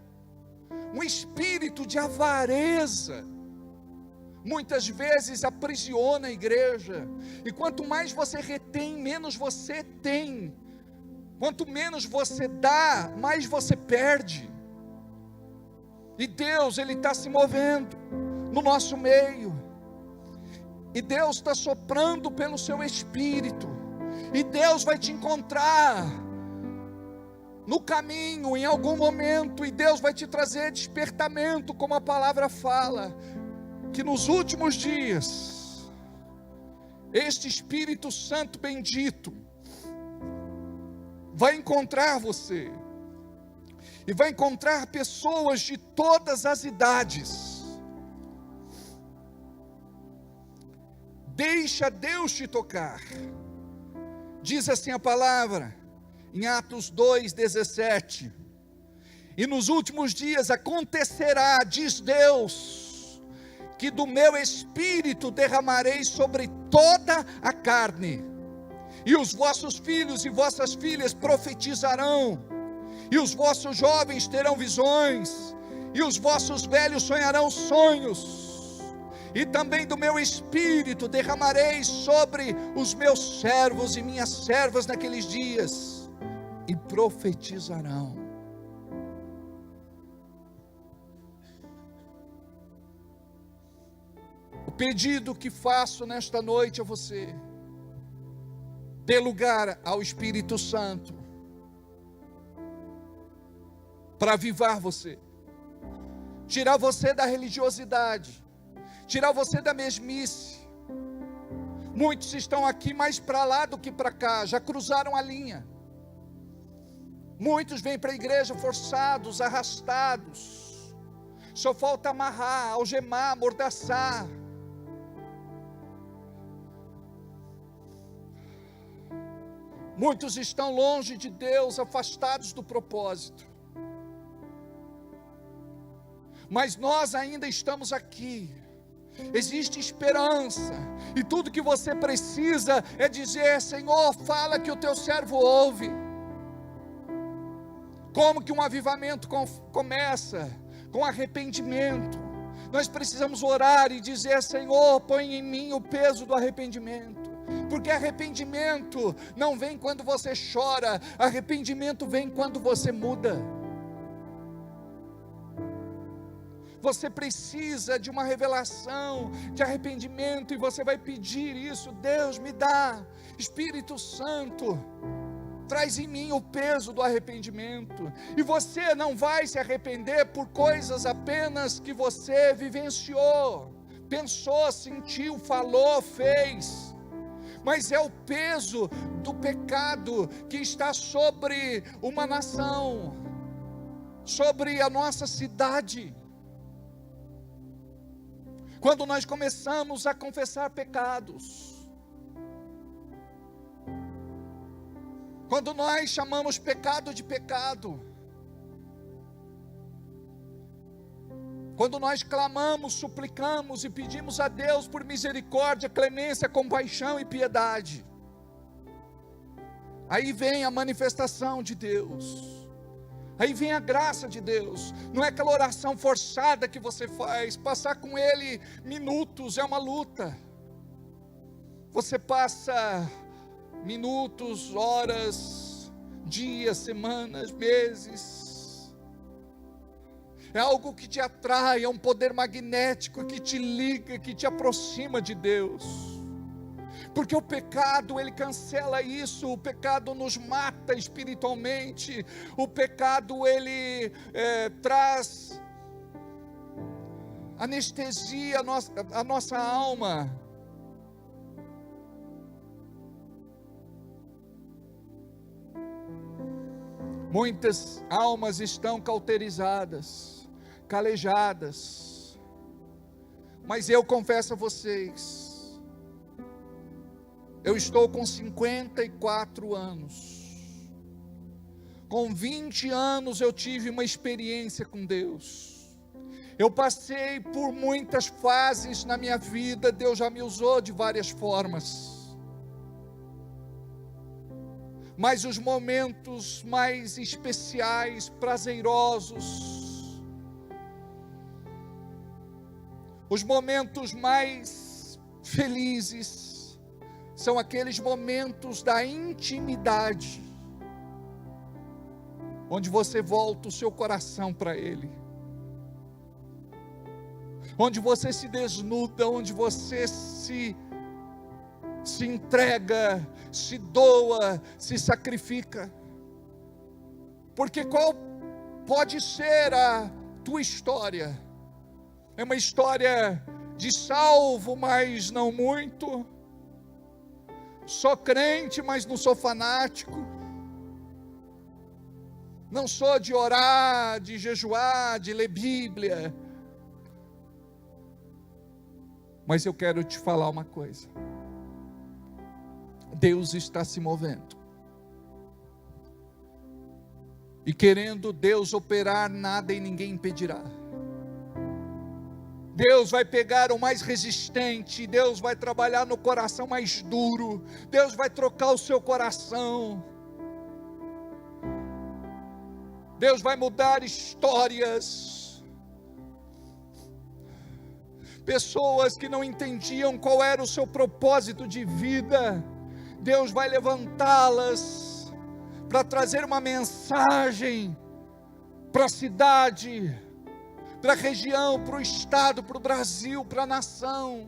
um espírito de avareza muitas vezes aprisiona a igreja, e quanto mais você retém, menos você tem, quanto menos você dá, mais você perde. E Deus, Ele está se movendo no nosso meio, e Deus está soprando pelo seu Espírito, e Deus vai te encontrar no caminho, em algum momento, e Deus vai te trazer despertamento, como a palavra fala, que nos últimos dias, este Espírito Santo bendito, vai encontrar você, e vai encontrar pessoas de todas as idades. Deixa Deus te tocar. Diz assim a palavra, em Atos 2:17, e nos últimos dias acontecerá, diz Deus, que do meu Espírito derramarei sobre toda a carne, e os vossos filhos e vossas filhas profetizarão, e os vossos jovens terão visões, e os vossos velhos sonharão sonhos, e também do meu Espírito derramarei sobre os meus servos e minhas servas naqueles dias, e profetizarão. O pedido que faço nesta noite a você: dê lugar ao Espírito Santo para avivar você, tirar você da religiosidade, tirar você da mesmice. Muitos estão aqui mais para lá do que para cá, já cruzaram a linha. Muitos vêm para a igreja forçados, arrastados, só falta amarrar, algemar, amordaçar. Muitos estão longe de Deus, afastados do propósito. Mas nós ainda estamos aqui. Existe esperança. E tudo que você precisa é dizer: Senhor, fala que o teu servo ouve. Como que um avivamento começa? Com arrependimento. Nós precisamos orar e dizer: Senhor, põe em mim o peso do arrependimento. Porque arrependimento não vem quando você chora, arrependimento vem quando você muda. Você precisa de uma revelação de arrependimento, e você vai pedir isso: Deus, me dá, Espírito Santo, traz em mim o peso do arrependimento. E você não vai se arrepender por coisas apenas que você vivenciou, pensou, sentiu, falou, fez. Mas é o peso do pecado que está sobre uma nação, sobre a nossa cidade. Quando nós começamos a confessar pecados, quando nós chamamos pecado de pecado, quando nós clamamos, suplicamos e pedimos a Deus por misericórdia, clemência, compaixão e piedade, aí vem a manifestação de Deus, aí vem a graça de Deus. Não é aquela oração forçada que você faz, passar com Ele minutos é uma luta. Você passa minutos, horas, dias, semanas, meses. É algo que te atrai, é um poder magnético que te liga, que te aproxima de Deus. Porque o pecado, ele cancela isso. O pecado nos mata espiritualmente. O pecado, ele traz anestesia à nossa alma. Muitas almas estão cauterizadas, calejadas. Mas eu confesso a vocês, eu estou com 54 anos. Com 20 anos eu tive uma experiência com Deus. Eu passei por muitas fases na minha vida, Deus já me usou de várias formas. Mas os momentos mais especiais, prazerosos, os momentos mais felizes, são aqueles momentos da intimidade, onde você volta o seu coração para Ele, onde você se desnuda, onde você se entrega, se doa, se sacrifica. Porque qual pode ser a tua história? É uma história de salvo, mas não muito. Sou crente, mas não sou fanático. Não sou de orar, de jejuar, de ler Bíblia. Mas eu quero te falar uma coisa. Deus está se movendo. E querendo Deus operar, nada e ninguém impedirá. Deus vai pegar o mais resistente, Deus vai trabalhar no coração mais duro, Deus vai trocar o seu coração, Deus vai mudar histórias. Pessoas que não entendiam qual era o seu propósito de vida, Deus vai levantá-las para trazer uma mensagem para a cidade, para a região, para o estado, para o Brasil, para a nação.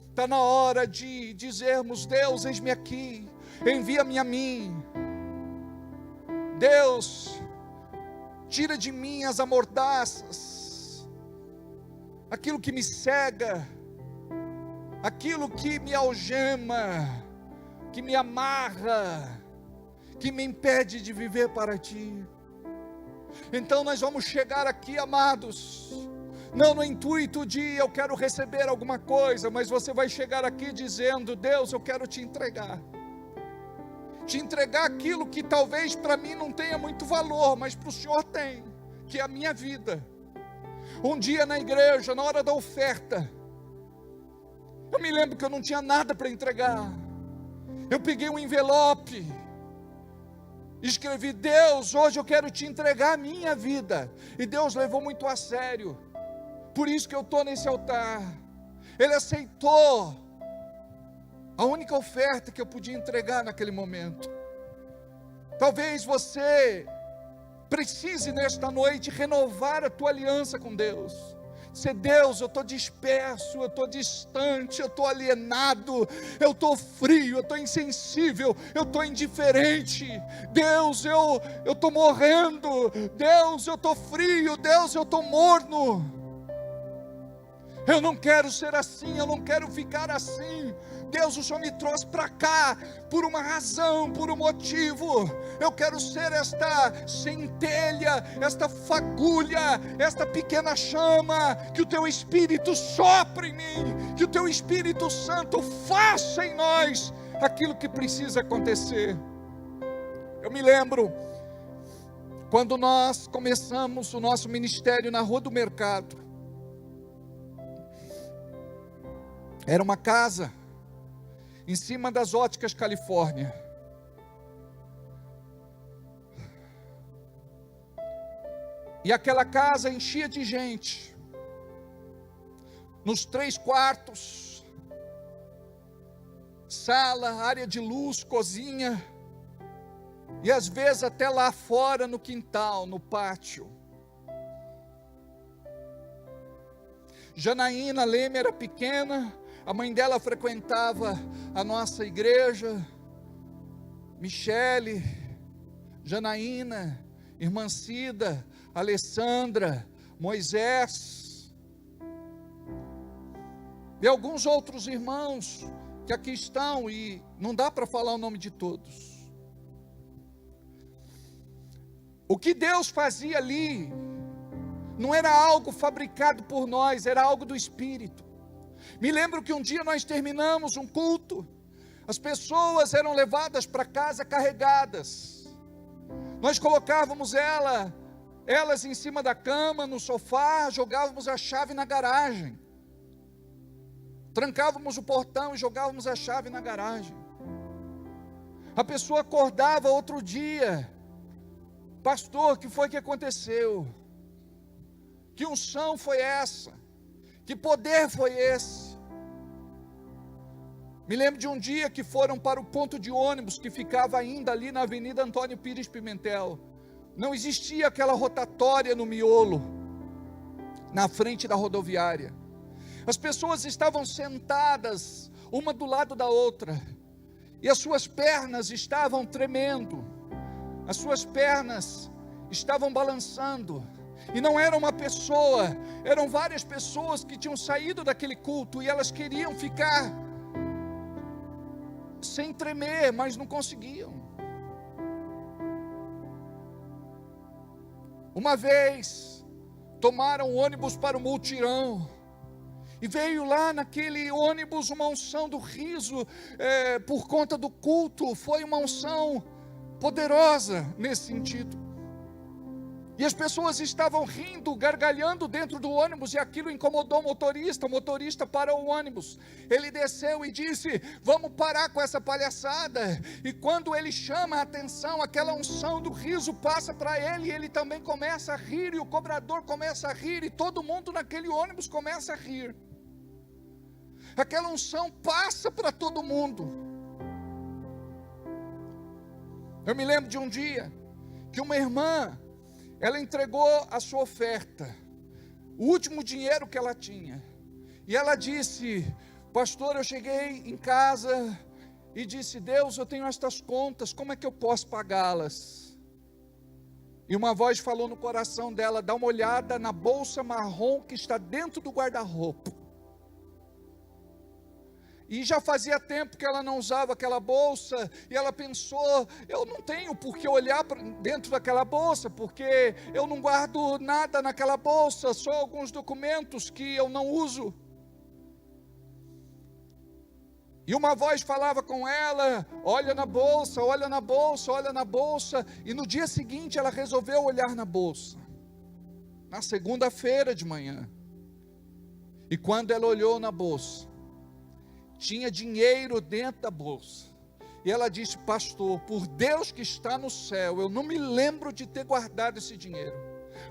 Está na hora de dizermos: Deus, eis-me aqui, envia-me a mim. Deus, tira de mim as amordaças, aquilo que me cega, aquilo que me algema, que me amarra, que me impede de viver para Ti. Então nós vamos chegar aqui, amados, não no intuito de eu quero receber alguma coisa, mas você vai chegar aqui dizendo: Deus, eu quero te entregar aquilo que talvez para mim não tenha muito valor, mas para o Senhor tem, que é a minha vida. Um dia na igreja, na hora da oferta, eu me lembro que eu não tinha nada para entregar. Eu peguei um envelope, escrevi: Deus, hoje eu quero te entregar a minha vida. E Deus levou muito a sério. Por isso que eu estou nesse altar. Ele aceitou a única oferta que eu podia entregar naquele momento. Talvez você precise nesta noite renovar a tua aliança com Deus. Dizer: Deus, eu estou disperso, eu estou distante, eu estou alienado, eu estou frio, eu estou insensível, eu estou indiferente. Deus, eu estou morrendo. Deus, eu estou frio. Deus, eu estou morno. Eu não quero ser assim, eu não quero ficar assim. Deus, o Senhor me trouxe para cá por uma razão, por um motivo. Eu quero ser esta centelha, esta fagulha, esta pequena chama, que o Teu Espírito sopre em mim, que o Teu Espírito Santo faça em nós aquilo que precisa acontecer. Eu me lembro, quando nós começamos o nosso ministério na Rua do Mercado, era uma casa em cima das Óticas Califórnia. E aquela casa enchia de gente. Nos 3 quartos, sala, área de luz, cozinha. E às vezes até lá fora no quintal, no pátio. Janaína Leme era pequena. A mãe dela frequentava a nossa igreja. Michele, Janaína, irmã Cida, Alessandra, Moisés e alguns outros irmãos que aqui estão, e não dá para falar o nome de todos. O que Deus fazia ali não era algo fabricado por nós, era algo do Espírito. Me lembro que um dia nós terminamos um culto, as pessoas eram levadas para casa carregadas. Nós colocávamos elas em cima da cama, no sofá, jogávamos a chave na garagem. Trancávamos o portão e jogávamos a chave na garagem. A pessoa acordava outro dia: pastor, o que foi que aconteceu? Que unção foi essa? Que poder foi esse? Me lembro de um dia que foram para o ponto de ônibus que ficava ainda ali na Avenida Antônio Pires Pimentel. Não existia aquela rotatória no miolo, na frente da rodoviária. As pessoas estavam sentadas, uma do lado da outra, e as suas pernas estavam tremendo, as suas pernas estavam balançando. E não era uma pessoa, eram várias pessoas que tinham saído daquele culto, e elas queriam ficar sem tremer, mas não conseguiam. Uma vez, tomaram o ônibus para o multirão, e veio lá naquele ônibus uma unção do riso, por conta do culto. Foi uma unção poderosa nesse sentido. E as pessoas estavam rindo, gargalhando dentro do ônibus, e aquilo incomodou o motorista parou o ônibus. Ele desceu e disse: vamos parar com essa palhaçada. E quando ele chama a atenção, aquela unção do riso passa para ele, e ele também começa a rir, e o cobrador começa a rir, e todo mundo naquele ônibus começa a rir. Aquela unção passa para todo mundo. Eu me lembro de um dia que uma irmã, ela entregou a sua oferta, o último dinheiro que ela tinha, e ela disse: pastor, eu cheguei em casa e disse: Deus, eu tenho estas contas, como é que eu posso pagá-las? E uma voz falou no coração dela: dá uma olhada na bolsa marrom que está dentro do guarda-roupa. E já fazia tempo que ela não usava aquela bolsa, e ela pensou: eu não tenho por que olhar dentro daquela bolsa, porque eu não guardo nada naquela bolsa, só alguns documentos que eu não uso. E uma voz falava com ela: olha na bolsa, olha na bolsa, olha na bolsa. E no dia seguinte ela resolveu olhar na bolsa, na segunda-feira de manhã. E quando ela olhou na bolsa, tinha dinheiro dentro da bolsa. E ela disse: pastor, por Deus que está no céu, eu não me lembro de ter guardado esse dinheiro,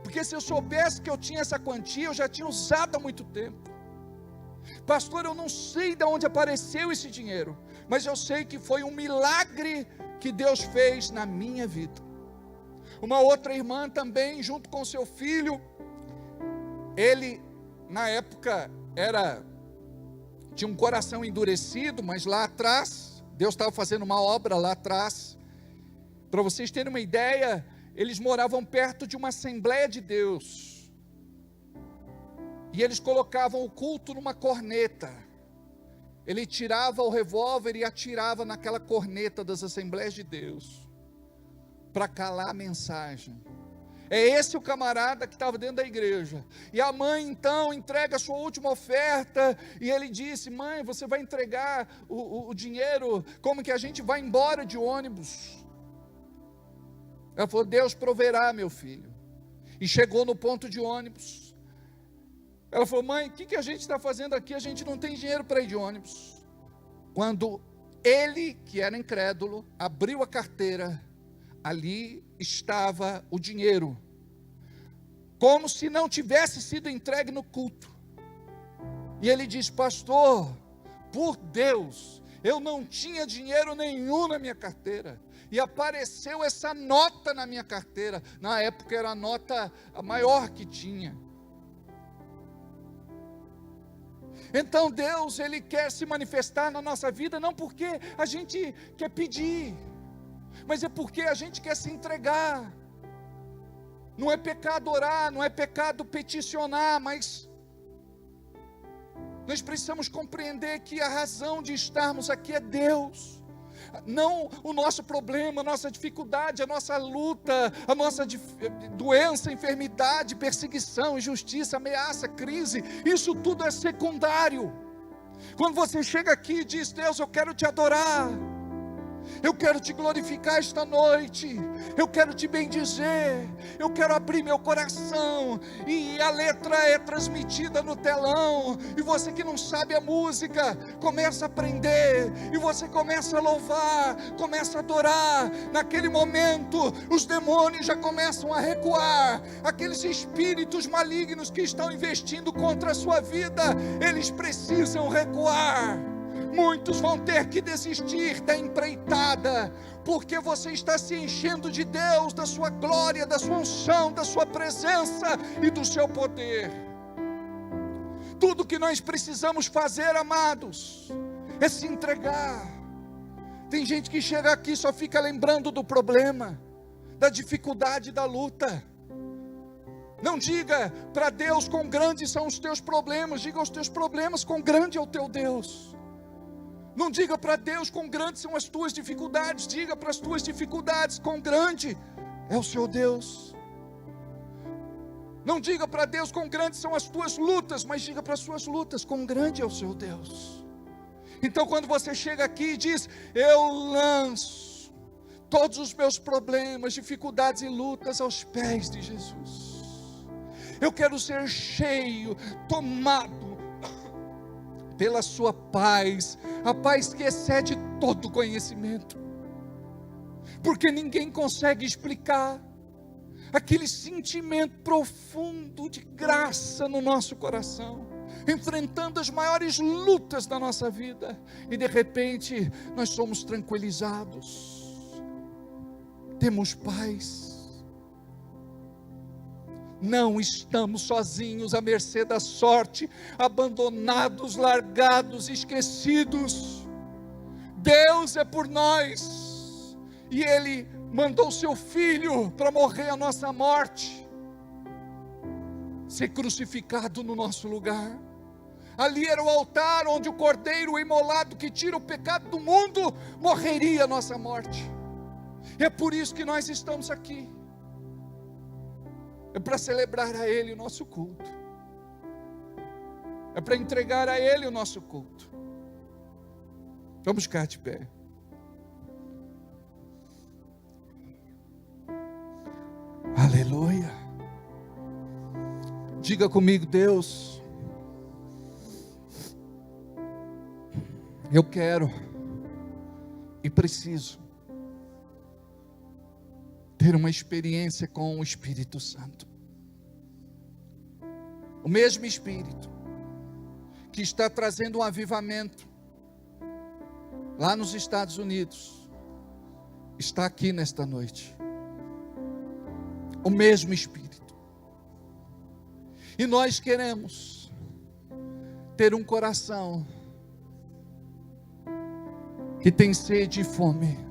porque se eu soubesse que eu tinha essa quantia, eu já tinha usado há muito tempo. Pastor, eu não sei de onde apareceu esse dinheiro, mas eu sei que foi um milagre que Deus fez na minha vida. Uma outra irmã também, junto com seu filho, ele na época tinha um coração endurecido, mas lá atrás, Deus estava fazendo uma obra lá atrás. Para vocês terem uma ideia, eles moravam perto de uma Assembleia de Deus, e eles colocavam o culto numa corneta. Ele tirava o revólver e atirava naquela corneta das Assembleias de Deus, para calar a mensagem. É esse o camarada que estava dentro da igreja. E a mãe então entrega a sua última oferta, e ele disse: mãe, você vai entregar o dinheiro, como que a gente vai embora de ônibus? Ela falou: Deus proverá, meu filho. E chegou no ponto de ônibus. Ela falou: mãe, o que a gente está fazendo aqui? A gente não tem dinheiro para ir de ônibus. Quando ele, que era incrédulo, abriu a carteira, ali estava o dinheiro, como se não tivesse sido entregue no culto. E ele diz: pastor, por Deus, eu não tinha dinheiro nenhum na minha carteira, e apareceu essa nota na minha carteira. Na época era a nota a maior que tinha. Então Deus, Ele quer se manifestar na nossa vida, não porque a gente quer pedir, mas é porque a gente quer se entregar. Não é pecado orar, não é pecado peticionar, mas nós precisamos compreender que a razão de estarmos aqui é Deus, não o nosso problema, a nossa dificuldade, a nossa luta, a nossa doença, enfermidade, perseguição, injustiça, ameaça, crise. Isso tudo é secundário. Quando você chega aqui e diz: Deus, eu quero te adorar, Eu quero te glorificar esta noite, eu quero te bendizer, eu quero abrir meu coração, e a letra é transmitida no telão, e você que não sabe a música, começa a aprender, e você começa a louvar, começa a adorar. Naquele momento, os demônios já começam a recuar, aqueles espíritos malignos que estão investindo contra a sua vida, eles precisam recuar. Muitos vão ter que desistir da empreitada, porque você está se enchendo de Deus, da sua glória, da sua unção, da sua presença e do seu poder. Tudo que nós precisamos fazer, amados, é se entregar. Tem gente que chega aqui e só fica lembrando do problema, da dificuldade, da luta. Não diga para Deus quão grandes são os teus problemas, diga aos teus problemas quão grande é o teu Deus. Não diga para Deus quão grandes são as tuas dificuldades, diga para as tuas dificuldades quão grande é o seu Deus. Não diga para Deus quão grandes são as tuas lutas, mas diga para as suas lutas quão grande é o seu Deus. Então quando você chega aqui e diz: eu lanço todos os meus problemas, dificuldades e lutas aos pés de Jesus. Eu quero ser cheio, tomado pela sua paz, a paz que excede todo conhecimento, porque ninguém consegue explicar aquele sentimento profundo de graça no nosso coração, enfrentando as maiores lutas da nossa vida, e de repente nós somos tranquilizados, temos paz. Não estamos sozinhos à mercê da sorte, abandonados, largados, esquecidos. Deus é por nós, e Ele mandou seu Filho para morrer a nossa morte, ser crucificado no nosso lugar. Ali era o altar onde o Cordeiro imolado que tira o pecado do mundo morreria a nossa morte. É por isso que nós estamos aqui. É para celebrar a Ele o nosso culto, é para entregar a Ele o nosso culto. Vamos ficar de pé. Aleluia. Diga comigo: Deus, eu quero e preciso ter uma experiência com o Espírito Santo. O mesmo Espírito que está trazendo um avivamento lá nos Estados Unidos, está aqui nesta noite. O mesmo Espírito. E nós queremos ter um coração que tem sede e fome.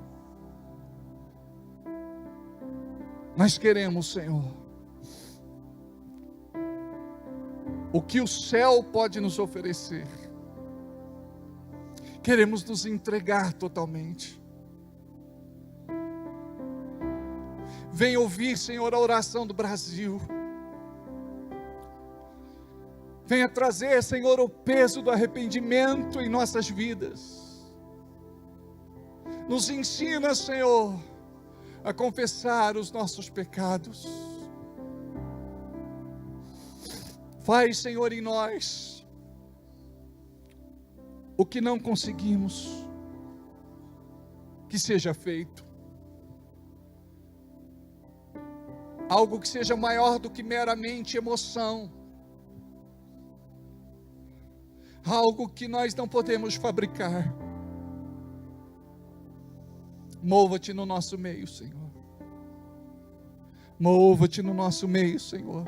Nós queremos, Senhor, o que o céu pode nos oferecer. Queremos nos entregar totalmente. Vem ouvir, Senhor, a oração do Brasil. Venha trazer, Senhor, o peso do arrependimento em nossas vidas. Nos ensina, Senhor, a confessar os nossos pecados. Faz, Senhor, em nós o que não conseguimos, que seja feito. Algo que seja maior do que meramente emoção. Algo que nós não podemos fabricar. Mova-te no nosso meio, Senhor. Mova-te no nosso meio, Senhor.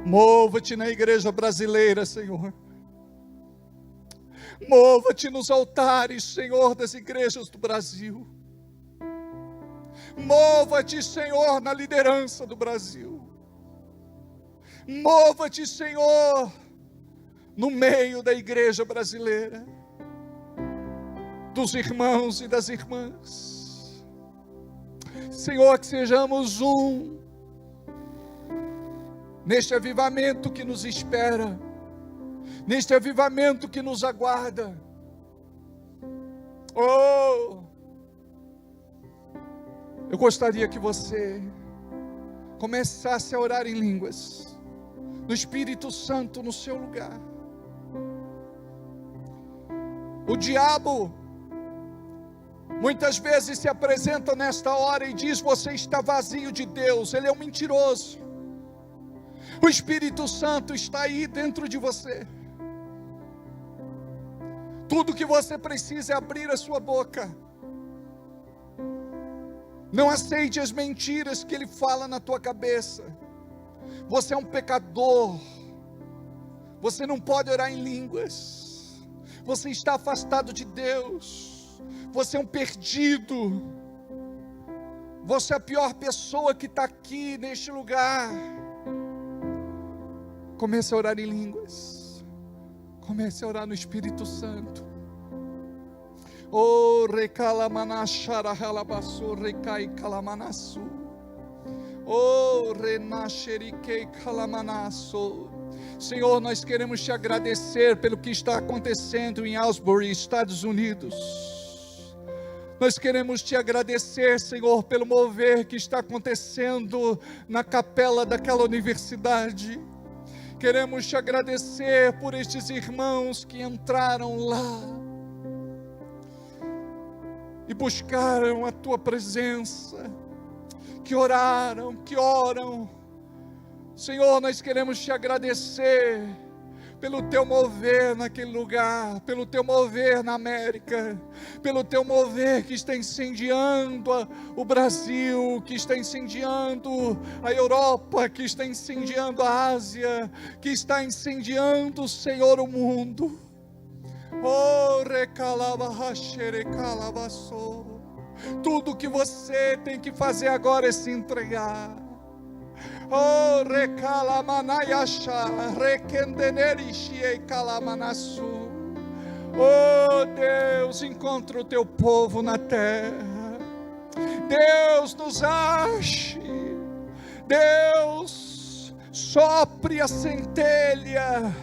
Mova-te na igreja brasileira, Senhor. Mova-te nos altares, Senhor, das igrejas do Brasil. Mova-te, Senhor, na liderança do Brasil. Mova-te, Senhor, no meio da igreja brasileira, dos irmãos e das irmãs. Senhor, que sejamos um neste avivamento que nos espera, neste avivamento que nos aguarda. Oh, Eu gostaria que você começasse a orar em línguas, no Espírito Santo no seu lugar. O diabo muitas vezes se apresenta nesta hora e diz: você está vazio de Deus. Ele é um mentiroso. O Espírito Santo está aí dentro de você. Tudo que você precisa é abrir a sua boca. Não aceite as mentiras que ele fala na tua cabeça. Você é um pecador. Você não pode orar em línguas. Você está afastado de Deus. Você é um perdido. Você é a pior pessoa que está aqui neste lugar. Comece a orar em línguas. Comece a orar no Espírito Santo. Oh, recalamanachara halabasu recai calamanasu. Oh, renascerikei calamanasu. Senhor, nós queremos te agradecer pelo que está acontecendo em Asbury, Estados Unidos. Nós queremos te agradecer, Senhor, pelo mover que está acontecendo na capela daquela universidade. Queremos te agradecer por estes irmãos que entraram lá e buscaram a tua presença, que oraram, que oram. Senhor, nós queremos te agradecer pelo teu mover naquele lugar, pelo teu mover na América, pelo teu mover que está incendiando o Brasil, que está incendiando a Europa, que está incendiando a Ásia, que está incendiando, Senhor, o mundo. Oh, recalabahasherecalabaçô. Tudo que você tem que fazer agora é se entregar. Oh, recalamanayasha, rekendenerishie calamanasu. Oh, Deus, encontra o teu povo na terra. Deus, nos ache. Deus, sopre a centelha,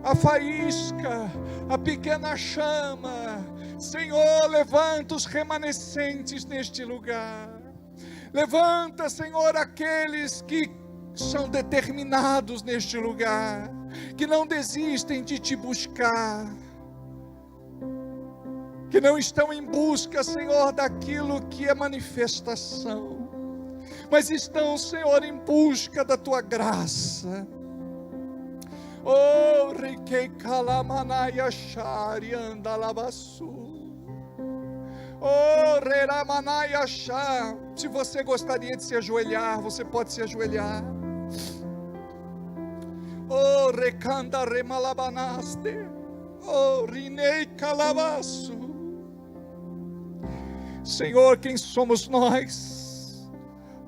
a faísca, a pequena chama. Senhor, levanta os remanescentes neste lugar. Levanta, Senhor, aqueles que são determinados neste lugar, que não desistem de te buscar, que não estão em busca, Senhor, daquilo que é manifestação, mas estão, Senhor, em busca da tua graça. Oh, riquei calamanaya shari andalabasu. Oh, reramanaya shá. Se você gostaria de se ajoelhar, você pode se ajoelhar. Oh, recanda remalabanaste. Oh, rinei calabaço. Senhor, quem somos nós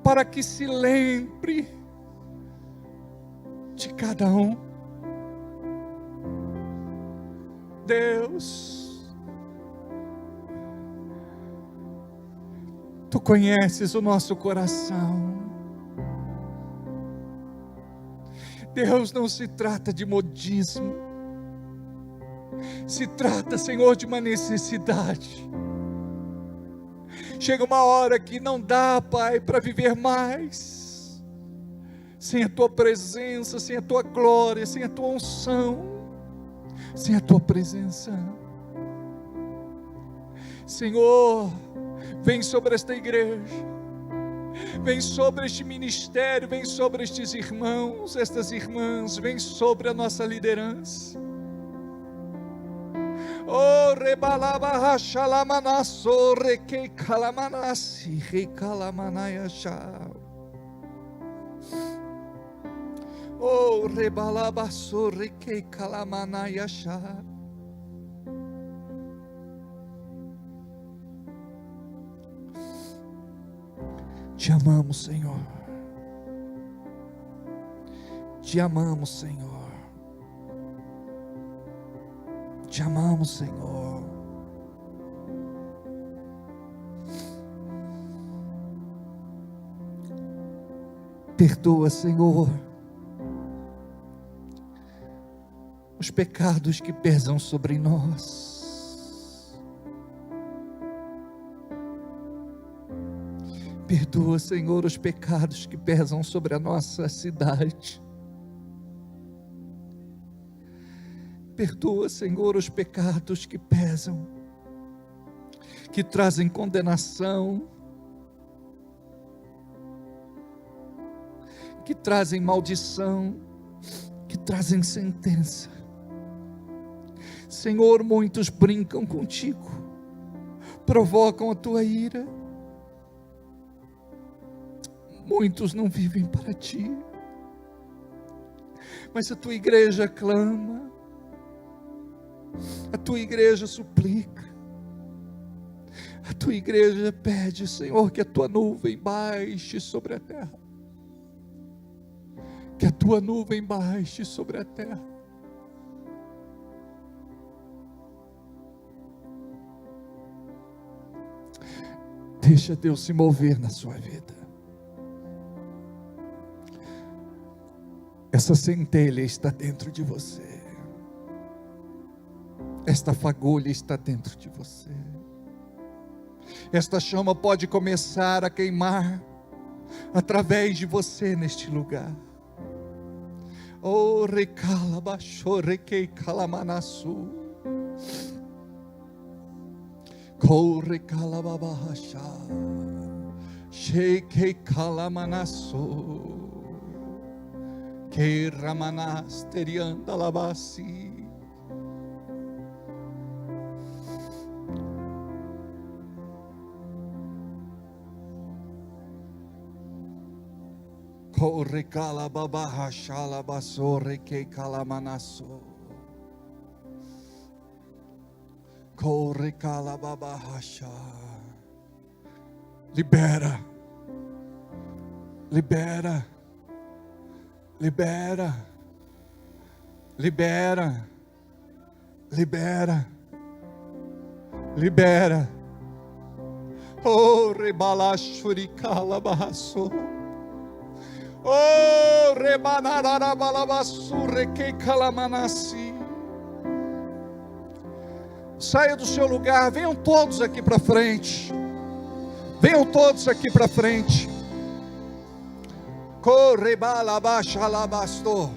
para que se lembre de cada um? Deus, tu conheces o nosso coração. Deus, não se trata de modismo, se trata, Senhor, de uma necessidade. Chega uma hora que não dá, Pai, para viver mais sem a tua presença, sem a tua glória, sem a tua unção, sem a tua presença. Senhor, vem sobre esta igreja, vem sobre este ministério, vem sobre estes irmãos, estas irmãs, vem sobre a nossa liderança. Oh, rebalaba rachalamanasso, requei calamanassi, recalamanayachá. Oh, rebalaba so, requei calamanayachá. Te amamos, Senhor. Te amamos, Senhor. Te amamos, Senhor. Perdoa, Senhor, os pecados que pesam sobre nós. Perdoa, Senhor, os pecados que pesam sobre a nossa cidade. Perdoa, Senhor, os pecados que pesam, que trazem condenação, que trazem maldição, que trazem sentença. Senhor, muitos brincam contigo, provocam a tua ira. Muitos não vivem para ti, mas a tua igreja clama, a tua igreja suplica, a tua igreja pede, Senhor, que a tua nuvem baixe sobre a terra, que a tua nuvem baixe sobre a terra. Deixa Deus se mover na sua vida. Essa centelha está dentro de você. Esta fagulha está dentro de você. Esta chama pode começar a queimar através de você neste lugar. Oh, recala, baixou, requei, calamanaçu. Corre, calababahachá. Shekei, calamanaçu. Que ramanas terianda labasi. Corre calababaha shalabasore que calamanaso. Corre calababaha sha. Libera. Libera. Libera, libera, libera, libera. Oh, rebalashuricala barraço. Oh, rebanarabalabassure que calamanassi. Saia do seu lugar, venham todos aqui para frente. Venham todos aqui para frente. Corre bala baixa labasto.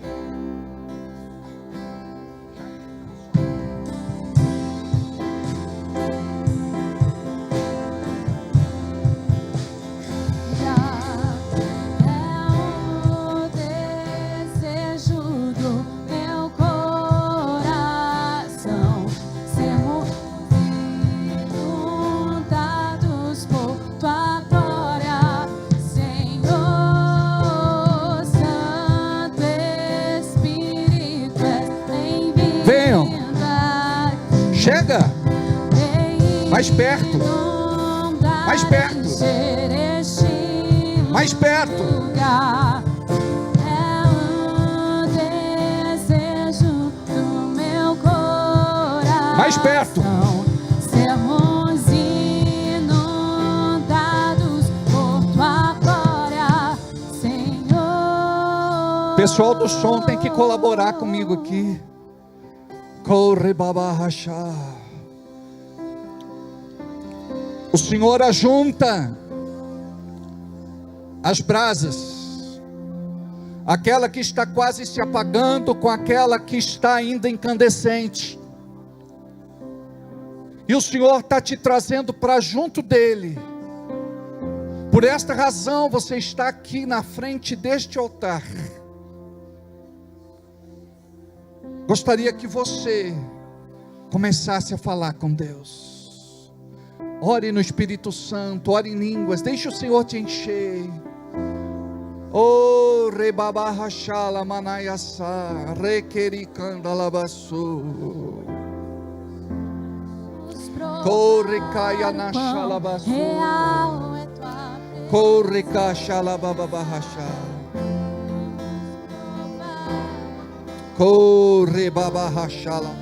Chega mais perto, mais perto, mais perto. É o desejo do meu coração. Mais perto. Sermos inundados por tua glória, Senhor. Pessoal do som tem que colaborar comigo aqui. Corre babarrachá. O Senhor ajunta as brasas, aquela que está quase se apagando com aquela que está ainda incandescente, e o Senhor está te trazendo para junto dele. Por esta razão você está aqui na frente deste altar. Gostaria que você começasse a falar com Deus. Ore no Espírito Santo, ore em línguas, deixe o Senhor te encher. Oh, rebabarrachala manaiaçá, requericandalabaçu. Corre caia na xalabaçu. Corre caixalababarrachá. Corre babarrachala.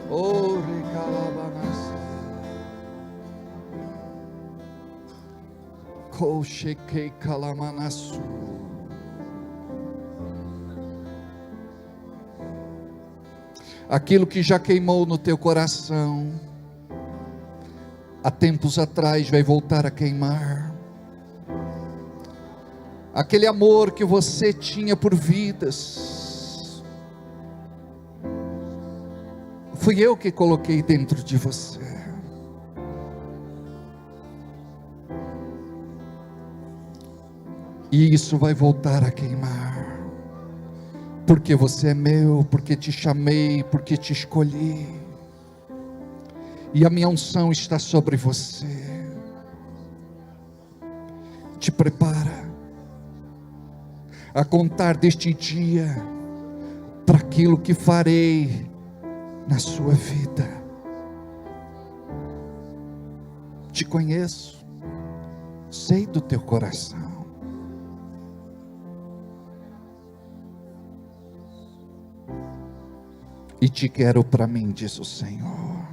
Corre calabanasa. Cochequei calamanaçu. Aquilo que já queimou no teu coração, há tempos atrás vai voltar a queimar. Aquele amor que você tinha por vidas, fui eu que coloquei dentro de você. E isso vai voltar a queimar, porque você é meu, porque te chamei, porque te escolhi, e a minha unção está sobre você. Te prepara a contar deste dia para aquilo que farei na sua vida. Te conheço, sei do teu coração. E te quero para mim, diz o Senhor.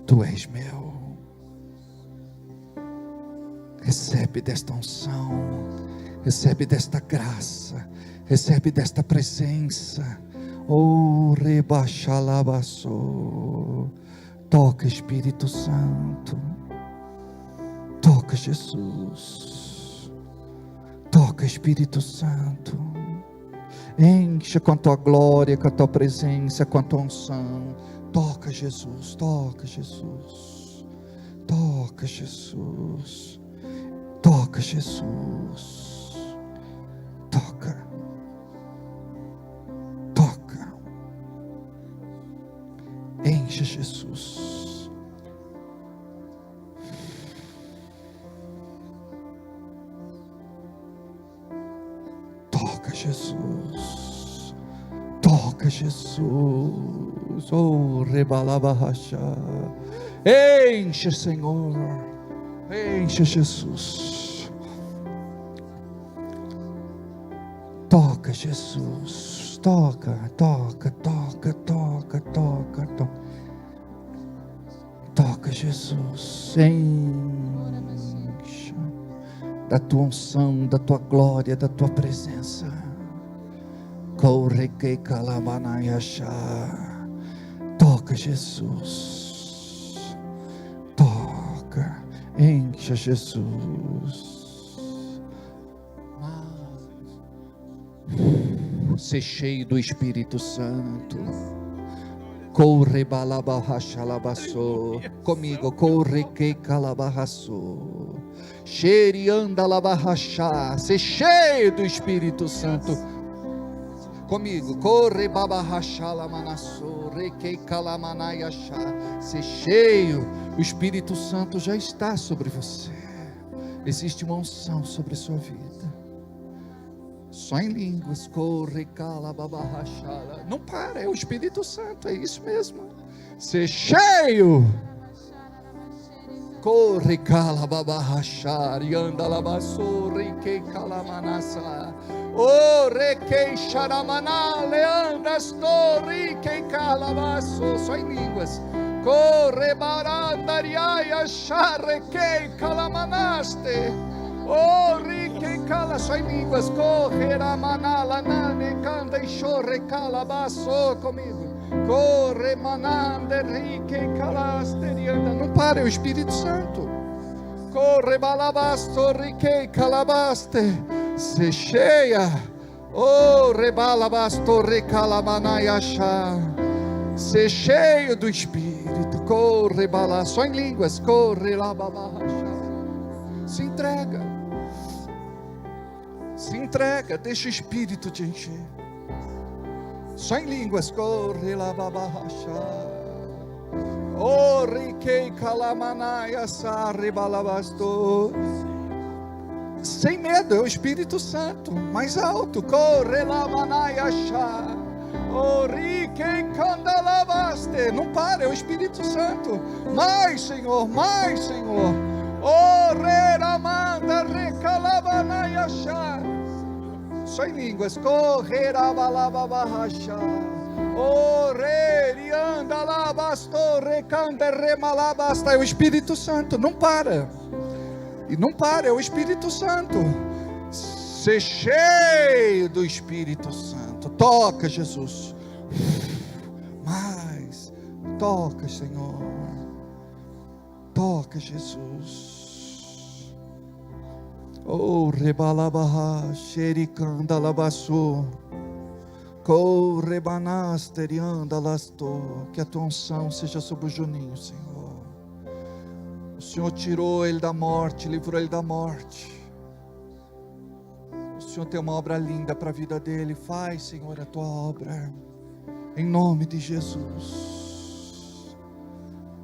Tu és meu. Recebe desta unção, recebe desta graça, recebe desta presença. Oh, rebaixalabaçô. Toca, Espírito Santo. Toca, Jesus. Toca, Espírito Santo. Encha com a tua glória, com a tua presença, com a tua unção. Toca, Jesus, toca, Jesus. Toca, Jesus. Toca, Jesus. Toca. Toca. Encha, Jesus. Toca, Jesus. Toca, Jesus. Oh, rebalabahachá. Enche, Senhor. Enche, Jesus. Toca, Jesus. Toca, toca, toca, toca, toca, toca. Toca, Jesus. Enche da tua unção, da tua glória, da tua presença. Correquei calamanayachá. Toca, Jesus. Toca. Encha, Jesus. Ser cheio do Espírito Santo. Corre balabahachalabaçô. Comigo, corre que calabarraçô. Xerianda labahachá. Ser cheio do Espírito Santo. Comigo, corre babahachalamanasô. Requei calamanayachá. Ser cheio. O Espírito Santo já está sobre você. Existe uma unção sobre a sua vida. Só em línguas, corre, cala, babahachala. Não para, é o Espírito Santo, é isso mesmo. Ser cheio. Corre, cala, babahachar, e anda labassou, riquei, calamanassa. Oh, requei, xaramaná, leandas, torriquei, calabassou. Só em línguas. Corre, barandariaia, charrequei, calamanaste. Oh, rique cala, só em línguas. Corre, manala, nane, canda e chorre, calabaço comigo. Corre, manande, rique calasterianda. Não para, é o Espírito Santo. Corre, balabasto, rique calabaste. Se cheia. Oh, rebalabasto, recalamanayachá. Se cheio do Espírito. Corre, bala, só em línguas. Corre, lababachá. Se entrega. Se entrega, deixa o Espírito te encher. Só em línguas. Corre lá babahachá. Oh, riquei calamanaya sarri balabasto. Sem medo, é o Espírito Santo. Mais alto. Corre lá manaya chá. Oh, riquei candalabaste. Não para, é o Espírito Santo. Mais, Senhor, mais, Senhor. Oh, reramanda, recalabanayachá. Só em línguas. Correrabalabahachá. Oh, rerianda labasto, recanda, remalabasta. É o Espírito Santo. Não para. E não para, é o Espírito Santo. Ser cheio do Espírito Santo. Toca, Jesus. Mais. Toca, Senhor. Toca, Jesus. Oh, rebalabaha, xericanda labaçu. Correbanasterianda lastou. Que a tua unção seja sobre o Juninho, Senhor. O Senhor tirou ele da morte, livrou ele da morte. O Senhor tem uma obra linda para a vida dele. Faz, Senhor, a tua obra. Em nome de Jesus.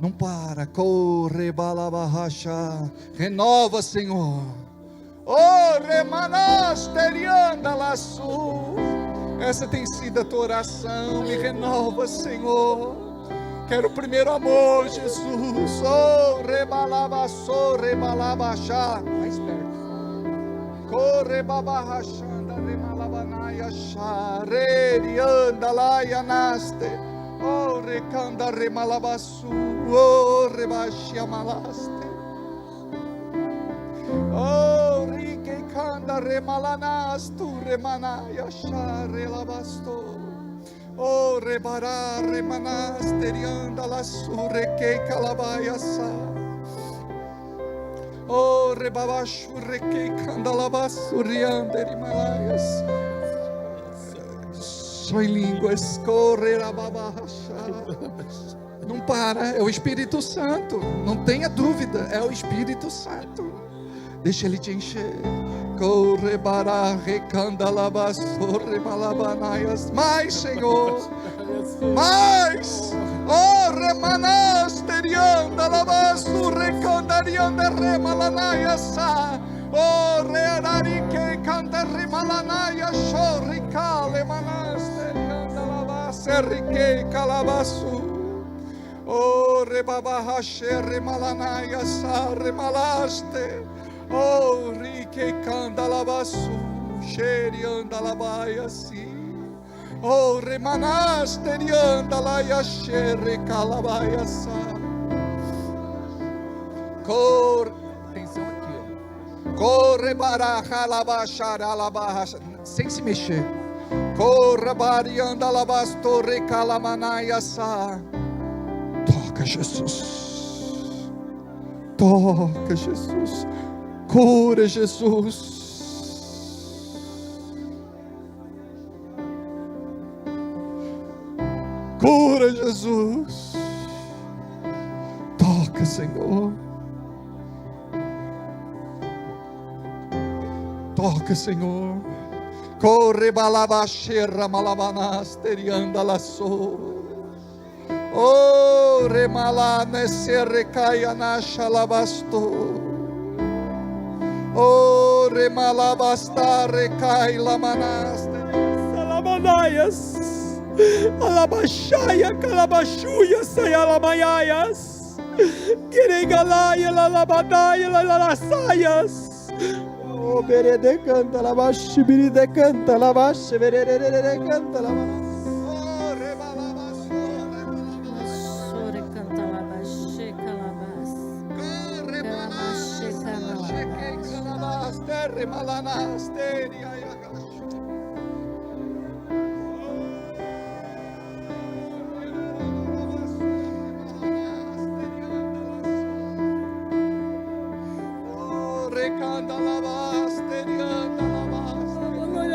Não para. Correbalabahacha. Renova, Senhor. Oh, remanasterianda laçu. Essa tem sido a tua oração. Me renova, Senhor. Quero o primeiro amor, Jesus. Oh, rebalabaçô, rebalabachá. Mais perto. Correbabahachanda, remalabanayachá. Rerianda laianaste. Oh, recanda remalabaçu. Oh, rebaxiamalaste. Oh, rique canda remalanastu remanaya share lavasto. Oh, rebará remanasterianda la surre que calabaya sa. Oh, rebabashu que canda lavasurianda rimalayas. Só em línguas corre rababasha. Não para, é o Espírito Santo. Não tenha dúvida, é o Espírito Santo. Deixa ele te encher. Corre bará, recanda labaçorre malabanaias. Mais, Senhor. Mais. Oh, remanasterianda labaçu, recandarianda remalanaias. Oh, reararique canta remalanaias. Chorricale manasterianda labacerrique calabaçu. Oh, rebabahache remalanaias, remalaste. Oh, rique canda labaçu, xerianda labaia si. Oh, remanasterianda laia xerre calabaia sa. Atenção aqui, ó. Corre baraja labaxara alabaxa, sem se mexer. Corre barianda labastorre calamanaia sa. Toca, Jesus. Toca, Jesus. Cura, Jesus. Cura, Jesus. Toca, Senhor. Toca, Senhor. Corre balabaxerra malabanasterianda laçou. Oh, remalane se recaia na xalabasto. Oh, remalabasta recai lamanaste. Salamanaias. Alabaxaia, calabaxuia, sayalamanaias. Queregalaia, lalabanaia, lalassaias. Oh, berede canta, labaxi, berede canta, labaxi, berede canta, labaxi.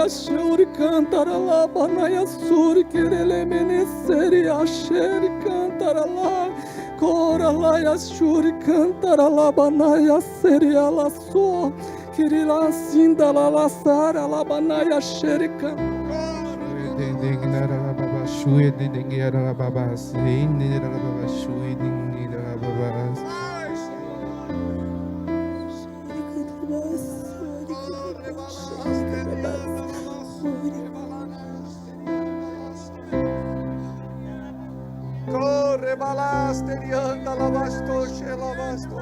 Shuri cantara la banaya suri kerele meneseri asheri cantara la cora la yashuri cantara la banaya seri ala so kirila sinda la la sara la banaya sheri cantara la baba shui dingera la baba sin la baba shui dingera la baba. Corre balasterianda lavasto lavasto.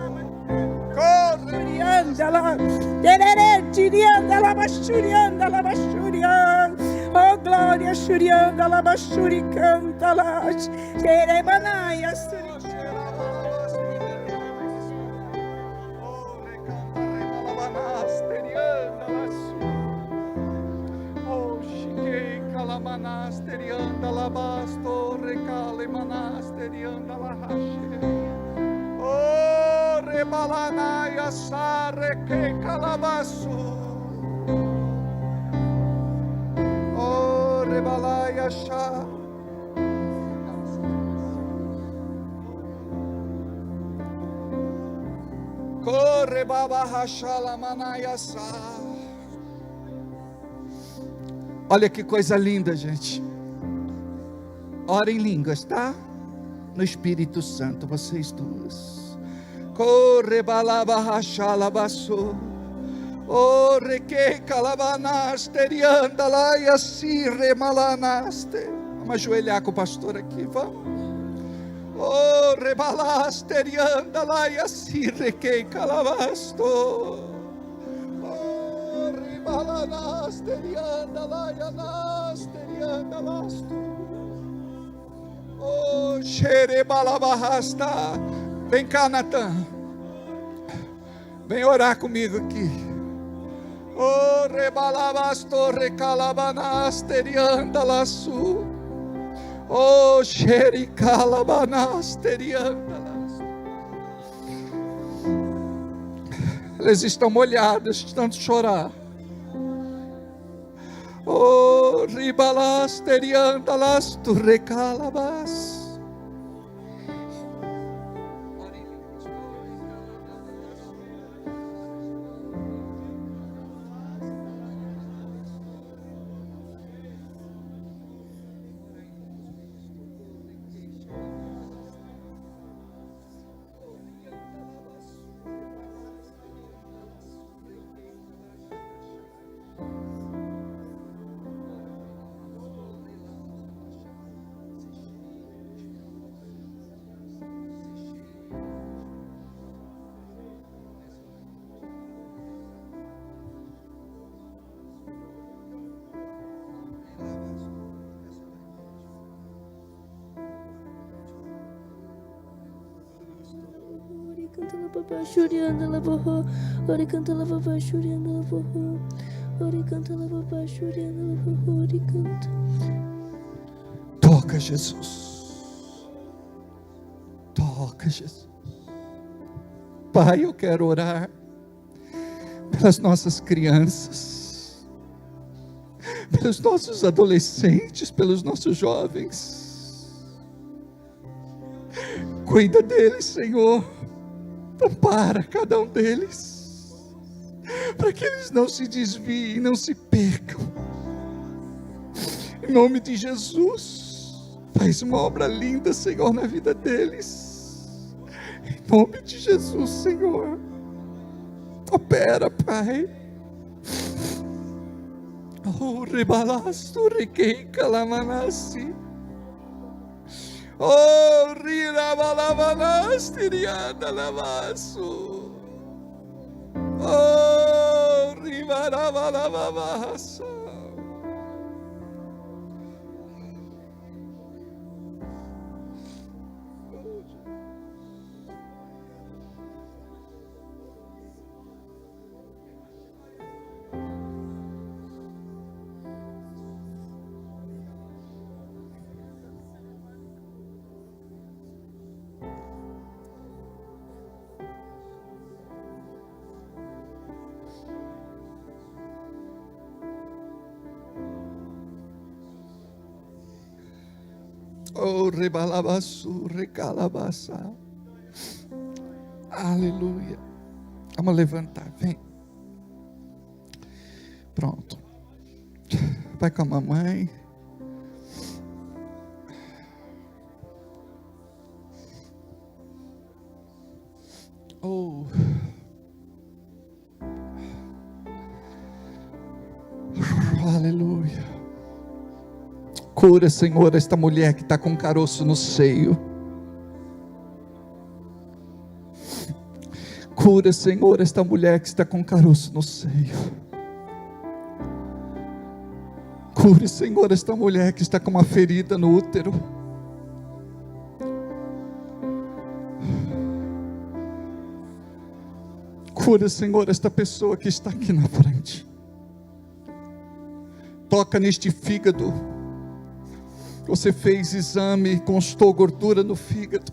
Corre anda la dereretianda lavasturianda lavasturianda. Oh glória shurianda lavasturi canta la terebanaia suri. Oh recanta remalabasterianda lasu. Oh chiquei calamanasterianda lavasto recale manasterianda la hashe. Oh rebalanaya sare que calabaço. Oh, rebalaya chá. Corre baba rachala manaya sá. Olha que coisa linda, gente. Ora em línguas, tá? No Espírito Santo, vocês duas. Corre balaba rachala baço. O reque calabanaste rianda lá e assim remalanaste. Vamos ajoelhar com o pastor aqui, vamos. O rebalaste rianda lá e assim reque calabasto. O rebalanaste rianda lá e anaste rianda lasto. O xerebalabarrasta. Vem cá, Natan. Vem orar comigo aqui. O rebalabasto recalabanaste rianda laçu. O xericalabanaste rianda laçu. Eles estão molhadas, estão de chorar. O ribalaste rianda laçu recalabas. Canta la baba shurianda la boho, ori canta la baba shurianda la boho, ori canta la baba shurianda la boho, ori canta. Toca, Jesus. Toca, Jesus. Pai, eu quero orar pelas nossas crianças, pelos nossos adolescentes, pelos nossos jovens. Cuida deles, Senhor. Ampara cada um deles, para que eles não se desviem, não se percam. Em nome de Jesus, faz uma obra linda, Senhor, na vida deles. Em nome de Jesus, Senhor, opera, Pai. Oh, rebalasto, requei, calamanassi. Oh, rirabalavanas, tirianda lavaço. Oh, ribarabalavavaça. Oh, rebalabaçu, recalabaça. Aleluia. Vamos levantar, vem. Pronto. Vai com a mamãe. Oh. Aleluia. Cura, Senhor, esta mulher que está com um caroço no seio. Cura, Senhor, esta mulher que está com um caroço no seio. Cure, Senhor, esta mulher que está com uma ferida no útero. Cura, Senhor, esta pessoa que está aqui na frente. Toca neste fígado. Você fez exame e constou gordura no fígado.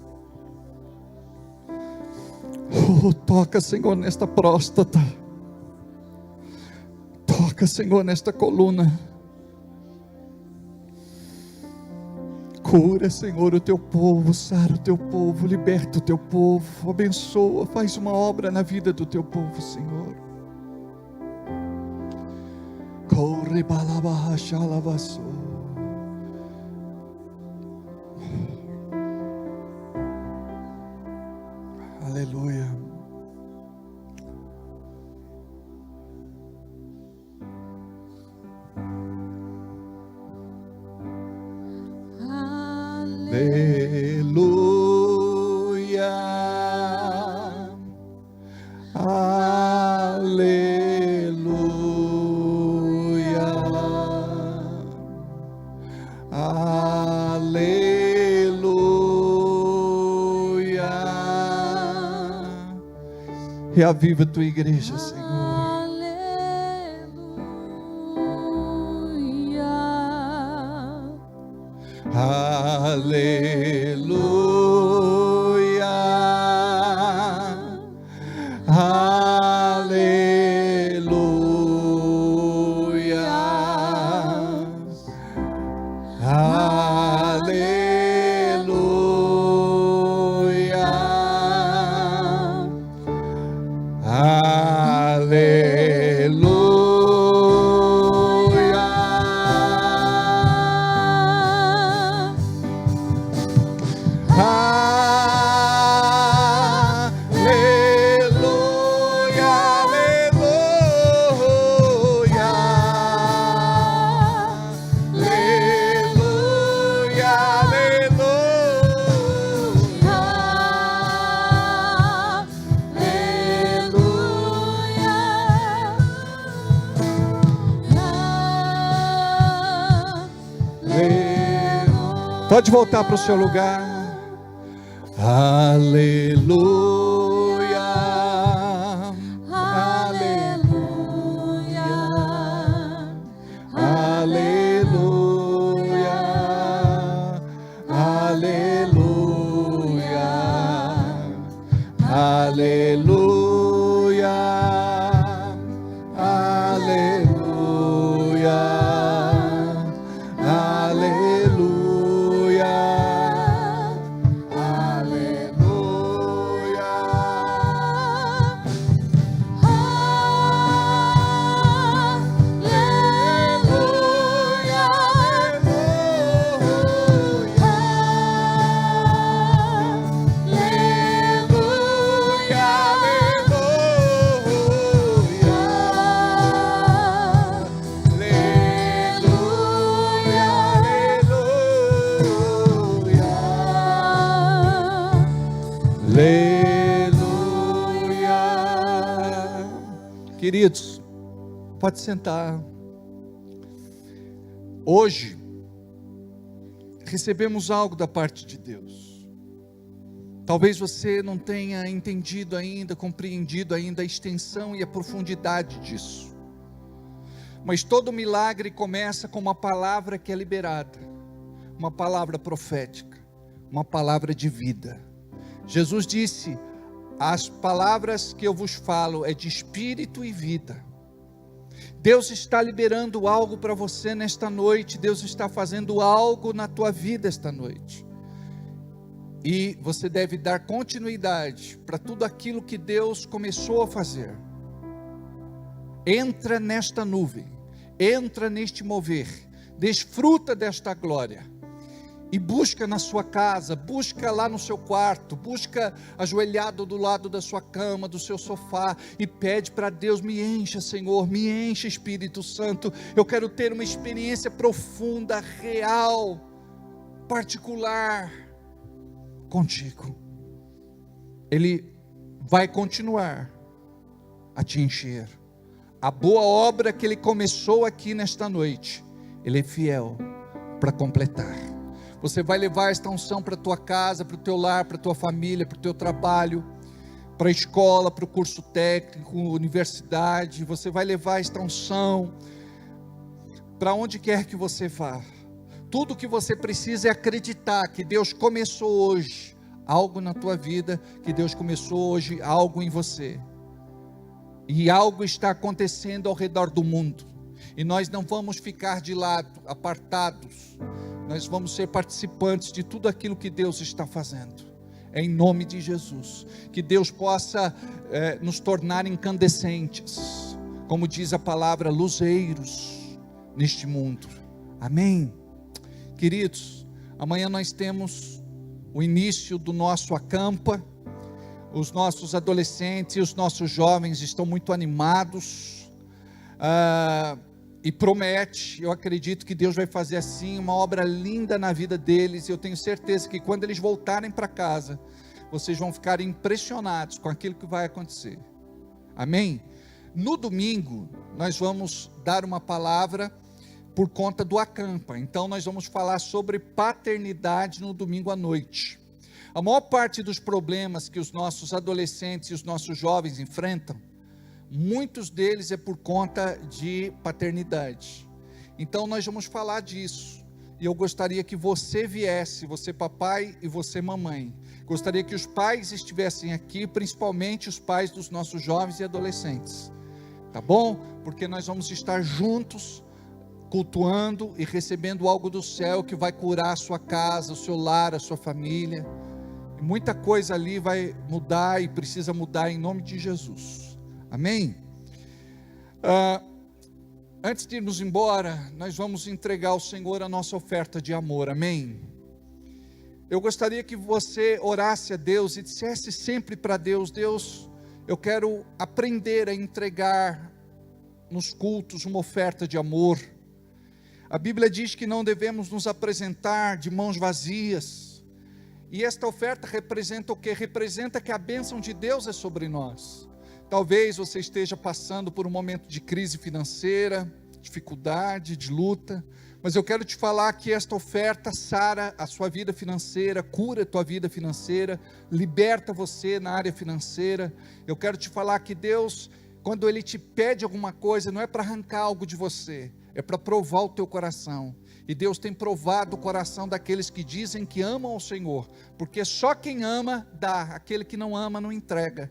Oh, Oh, toca, Senhor, nesta próstata. Toca, Senhor, nesta coluna. Cura, Senhor, o teu povo, sara o teu povo, liberta o teu povo, abençoa, faz uma obra na vida do teu povo, Senhor. Corre balabaha shalavaso. Aleluia. Aleluia, aleluia, aleluia. Reaviva a tua igreja, Senhor. Aleluia, aleluia, aleluia, aleluia. Pode voltar para o seu lugar. Aleluia, aleluia, aleluia, aleluia, aleluia, aleluia, aleluia. Queridos, pode sentar. Hoje recebemos algo da parte de Deus. Talvez você não tenha entendido ainda, compreendido ainda a extensão e a profundidade disso. Mas todo milagre começa com uma palavra que é liberada, uma palavra profética, uma palavra de vida. Jesus disse: as palavras que eu vos falo é de espírito e vida. Deus está liberando algo para você nesta noite. Deus está fazendo algo na tua vida esta noite. E você deve dar continuidade para tudo aquilo que Deus começou a fazer. Entra nesta nuvem, entra neste mover, desfruta desta glória. E busca na sua casa, busca lá no seu quarto, busca ajoelhado do lado da sua cama, do seu sofá, e pede para Deus: me encha, Senhor, me encha, Espírito Santo. Eu quero ter uma experiência profunda, real, particular contigo. Ele vai continuar a te encher. A boa obra que Ele começou aqui nesta noite, Ele é fiel para completar. Você vai levar esta unção para a tua casa, para o teu lar, para a tua família, para o teu trabalho, para a escola, para o curso técnico, universidade. Você vai levar esta unção para onde quer que você vá. Tudo que você precisa é acreditar que Deus começou hoje algo na tua vida, que Deus começou hoje, algo em você. E algo está acontecendo ao redor do mundo. E nós não vamos ficar de lado, apartados. Nós vamos ser participantes de tudo aquilo que Deus está fazendo. Em nome de Jesus. Que Deus possa nos tornar incandescentes. Como diz a palavra, luzeiros neste mundo. Amém. Queridos, amanhã nós temos o início do nosso acampa. Os nossos adolescentes e os nossos jovens estão muito animados. E promete, eu acredito que Deus vai fazer assim uma obra linda na vida deles. Eu tenho certeza que quando eles voltarem para casa, vocês vão ficar impressionados com aquilo que vai acontecer. Amém? No domingo, nós vamos dar uma palavra por conta do acampa. Então nós vamos falar sobre paternidade no domingo à noite. A maior parte dos problemas que os nossos adolescentes e os nossos jovens enfrentam, muitos deles é por conta de paternidade. Então nós vamos falar disso. E eu gostaria que você viesse, você papai e você mamãe. Gostaria que os pais estivessem aqui, principalmente os pais dos nossos jovens e adolescentes. Tá bom? Porque nós vamos estar juntos, cultuando e recebendo algo do céu que vai curar a sua casa, o seu lar, a sua família. E muita coisa ali vai mudar e precisa mudar em nome de Jesus. Amém? Antes de irmos embora, nós vamos entregar ao Senhor a nossa oferta de amor, amém? Eu gostaria que você orasse a Deus e dissesse sempre para Deus: Deus, eu quero aprender a entregar nos cultos uma oferta de amor. A Bíblia diz que não devemos nos apresentar de mãos vazias, e esta oferta representa o que? Representa que a bênção de Deus é sobre nós. Talvez você esteja passando por um momento de crise financeira, dificuldade, de luta, mas eu quero te falar que esta oferta sara a sua vida financeira, cura a tua vida financeira, liberta você na área financeira. Eu quero te falar que Deus, quando Ele te pede alguma coisa, não é para arrancar algo de você, é para provar o teu coração. E Deus tem provado o coração daqueles que dizem que amam ao Senhor, porque só quem ama dá, aquele que não ama não entrega.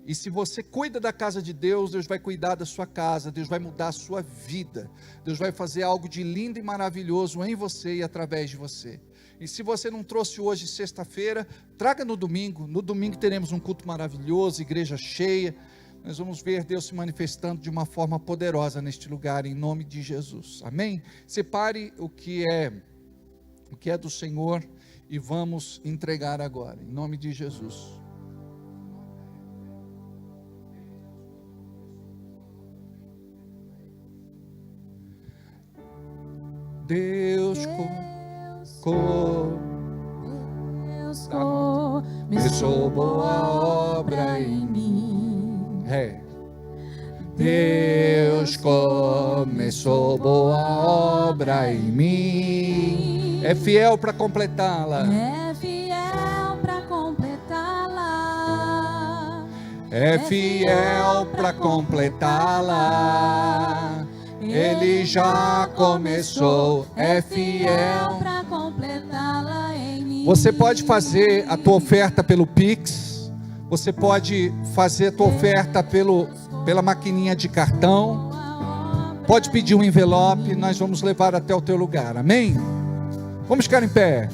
E se você cuida da casa de Deus, Deus vai cuidar da sua casa, Deus vai mudar a sua vida, Deus vai fazer algo de lindo e maravilhoso em você e através de você. E se você não trouxe hoje, sexta-feira, traga no domingo teremos um culto maravilhoso, igreja cheia, nós vamos ver Deus se manifestando de uma forma poderosa neste lugar, em nome de Jesus, amém? Separe o que é do Senhor e vamos entregar agora, em nome de Jesus. Deus começou boa obra em mim. Deus começou boa obra em mim. É fiel para completá-la. É fiel para completá-la. É fiel para completá-la. Ele já começou, é fiel para completá-la em mim. Você pode fazer a tua oferta pelo Pix, você pode fazer a tua oferta pela maquininha de cartão, pode pedir um envelope, nós vamos levar até o teu lugar, amém? Vamos ficar em pé.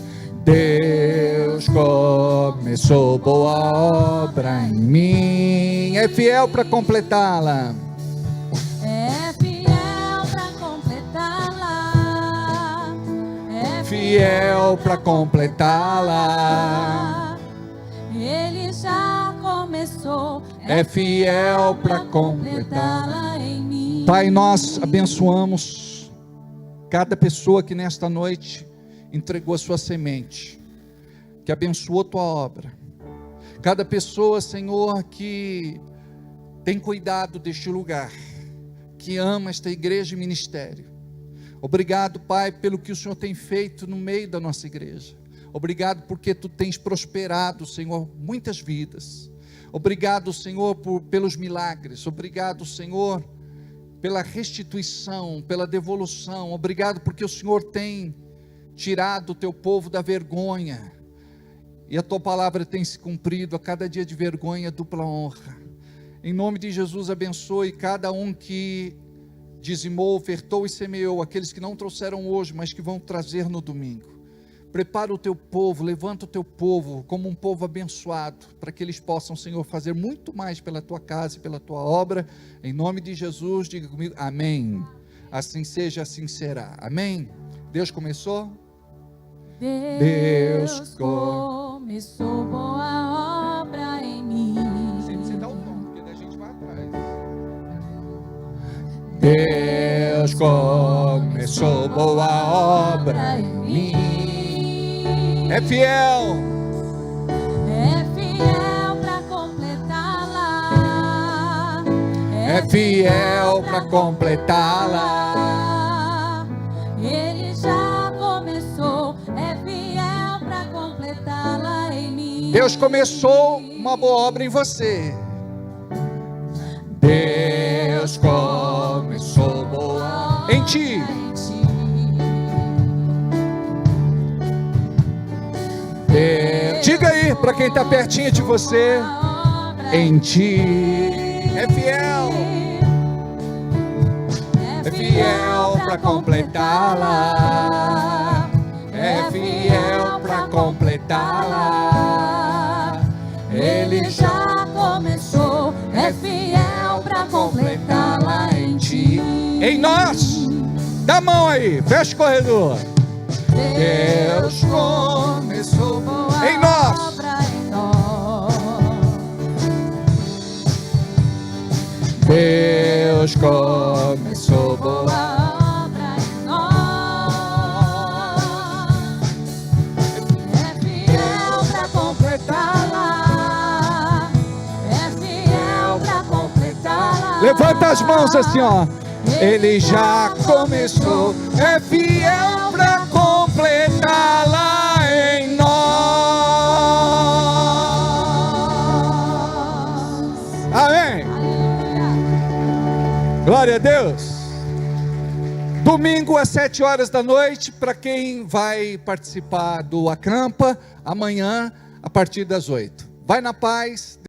Deus começou boa obra em mim, é fiel para completá-la. Fiel para completá-la. Ele já começou. É fiel para completá-la em mim. Pai, nós abençoamos cada pessoa que nesta noite entregou a sua semente, que abençoou tua obra. Cada pessoa, Senhor, que tem cuidado deste lugar, que ama esta igreja e ministério. Obrigado, Pai, pelo que o Senhor tem feito no meio da nossa igreja. Obrigado porque Tu tens prosperado, Senhor, muitas vidas. Obrigado, Senhor, pelos milagres. Obrigado, Senhor, pela restituição, pela devolução. Obrigado porque o Senhor tem tirado o Teu povo da vergonha E a tua palavra tem se cumprido, a cada dia de vergonha, dupla honra. Em nome de Jesus, abençoe cada um que dizimou, ofertou e semeou, aqueles que não trouxeram hoje, mas que vão trazer no domingo. Prepara o teu povo, levanta o teu povo como um povo abençoado, para que eles possam, Senhor, fazer muito mais pela tua casa e pela tua obra. Em nome de Jesus, diga comigo, amém. Assim seja, assim será. Amém? Deus começou? Deus começou boa obra em mim. Você dá o tom, porque daí a gente vai atrás. Deus começou boa obra em mim. É fiel para completá-la. É fiel para completá-la. Ele já começou, é fiel para completá-la em mim. Deus começou uma boa obra em você. Deus começou boa em ti. Diga aí para quem está pertinho de você, em ti. É fiel para completá-la. É fiel para completá-la. Ele já começou, é fiel para completá-la em ti. Em nós, dá a mão aí, fecha o corredor. Deus começou em nós. Deus começou boa obra em nós. É fiel para completá-la. É fiel para completá-la. Levanta as mãos assim, ó. Ele já começou. É fiel para completá-la em nós. Amém. Glória a Deus. Domingo às 7 horas da noite, para quem vai participar do Acampa, amanhã a partir das 8. Vai na paz.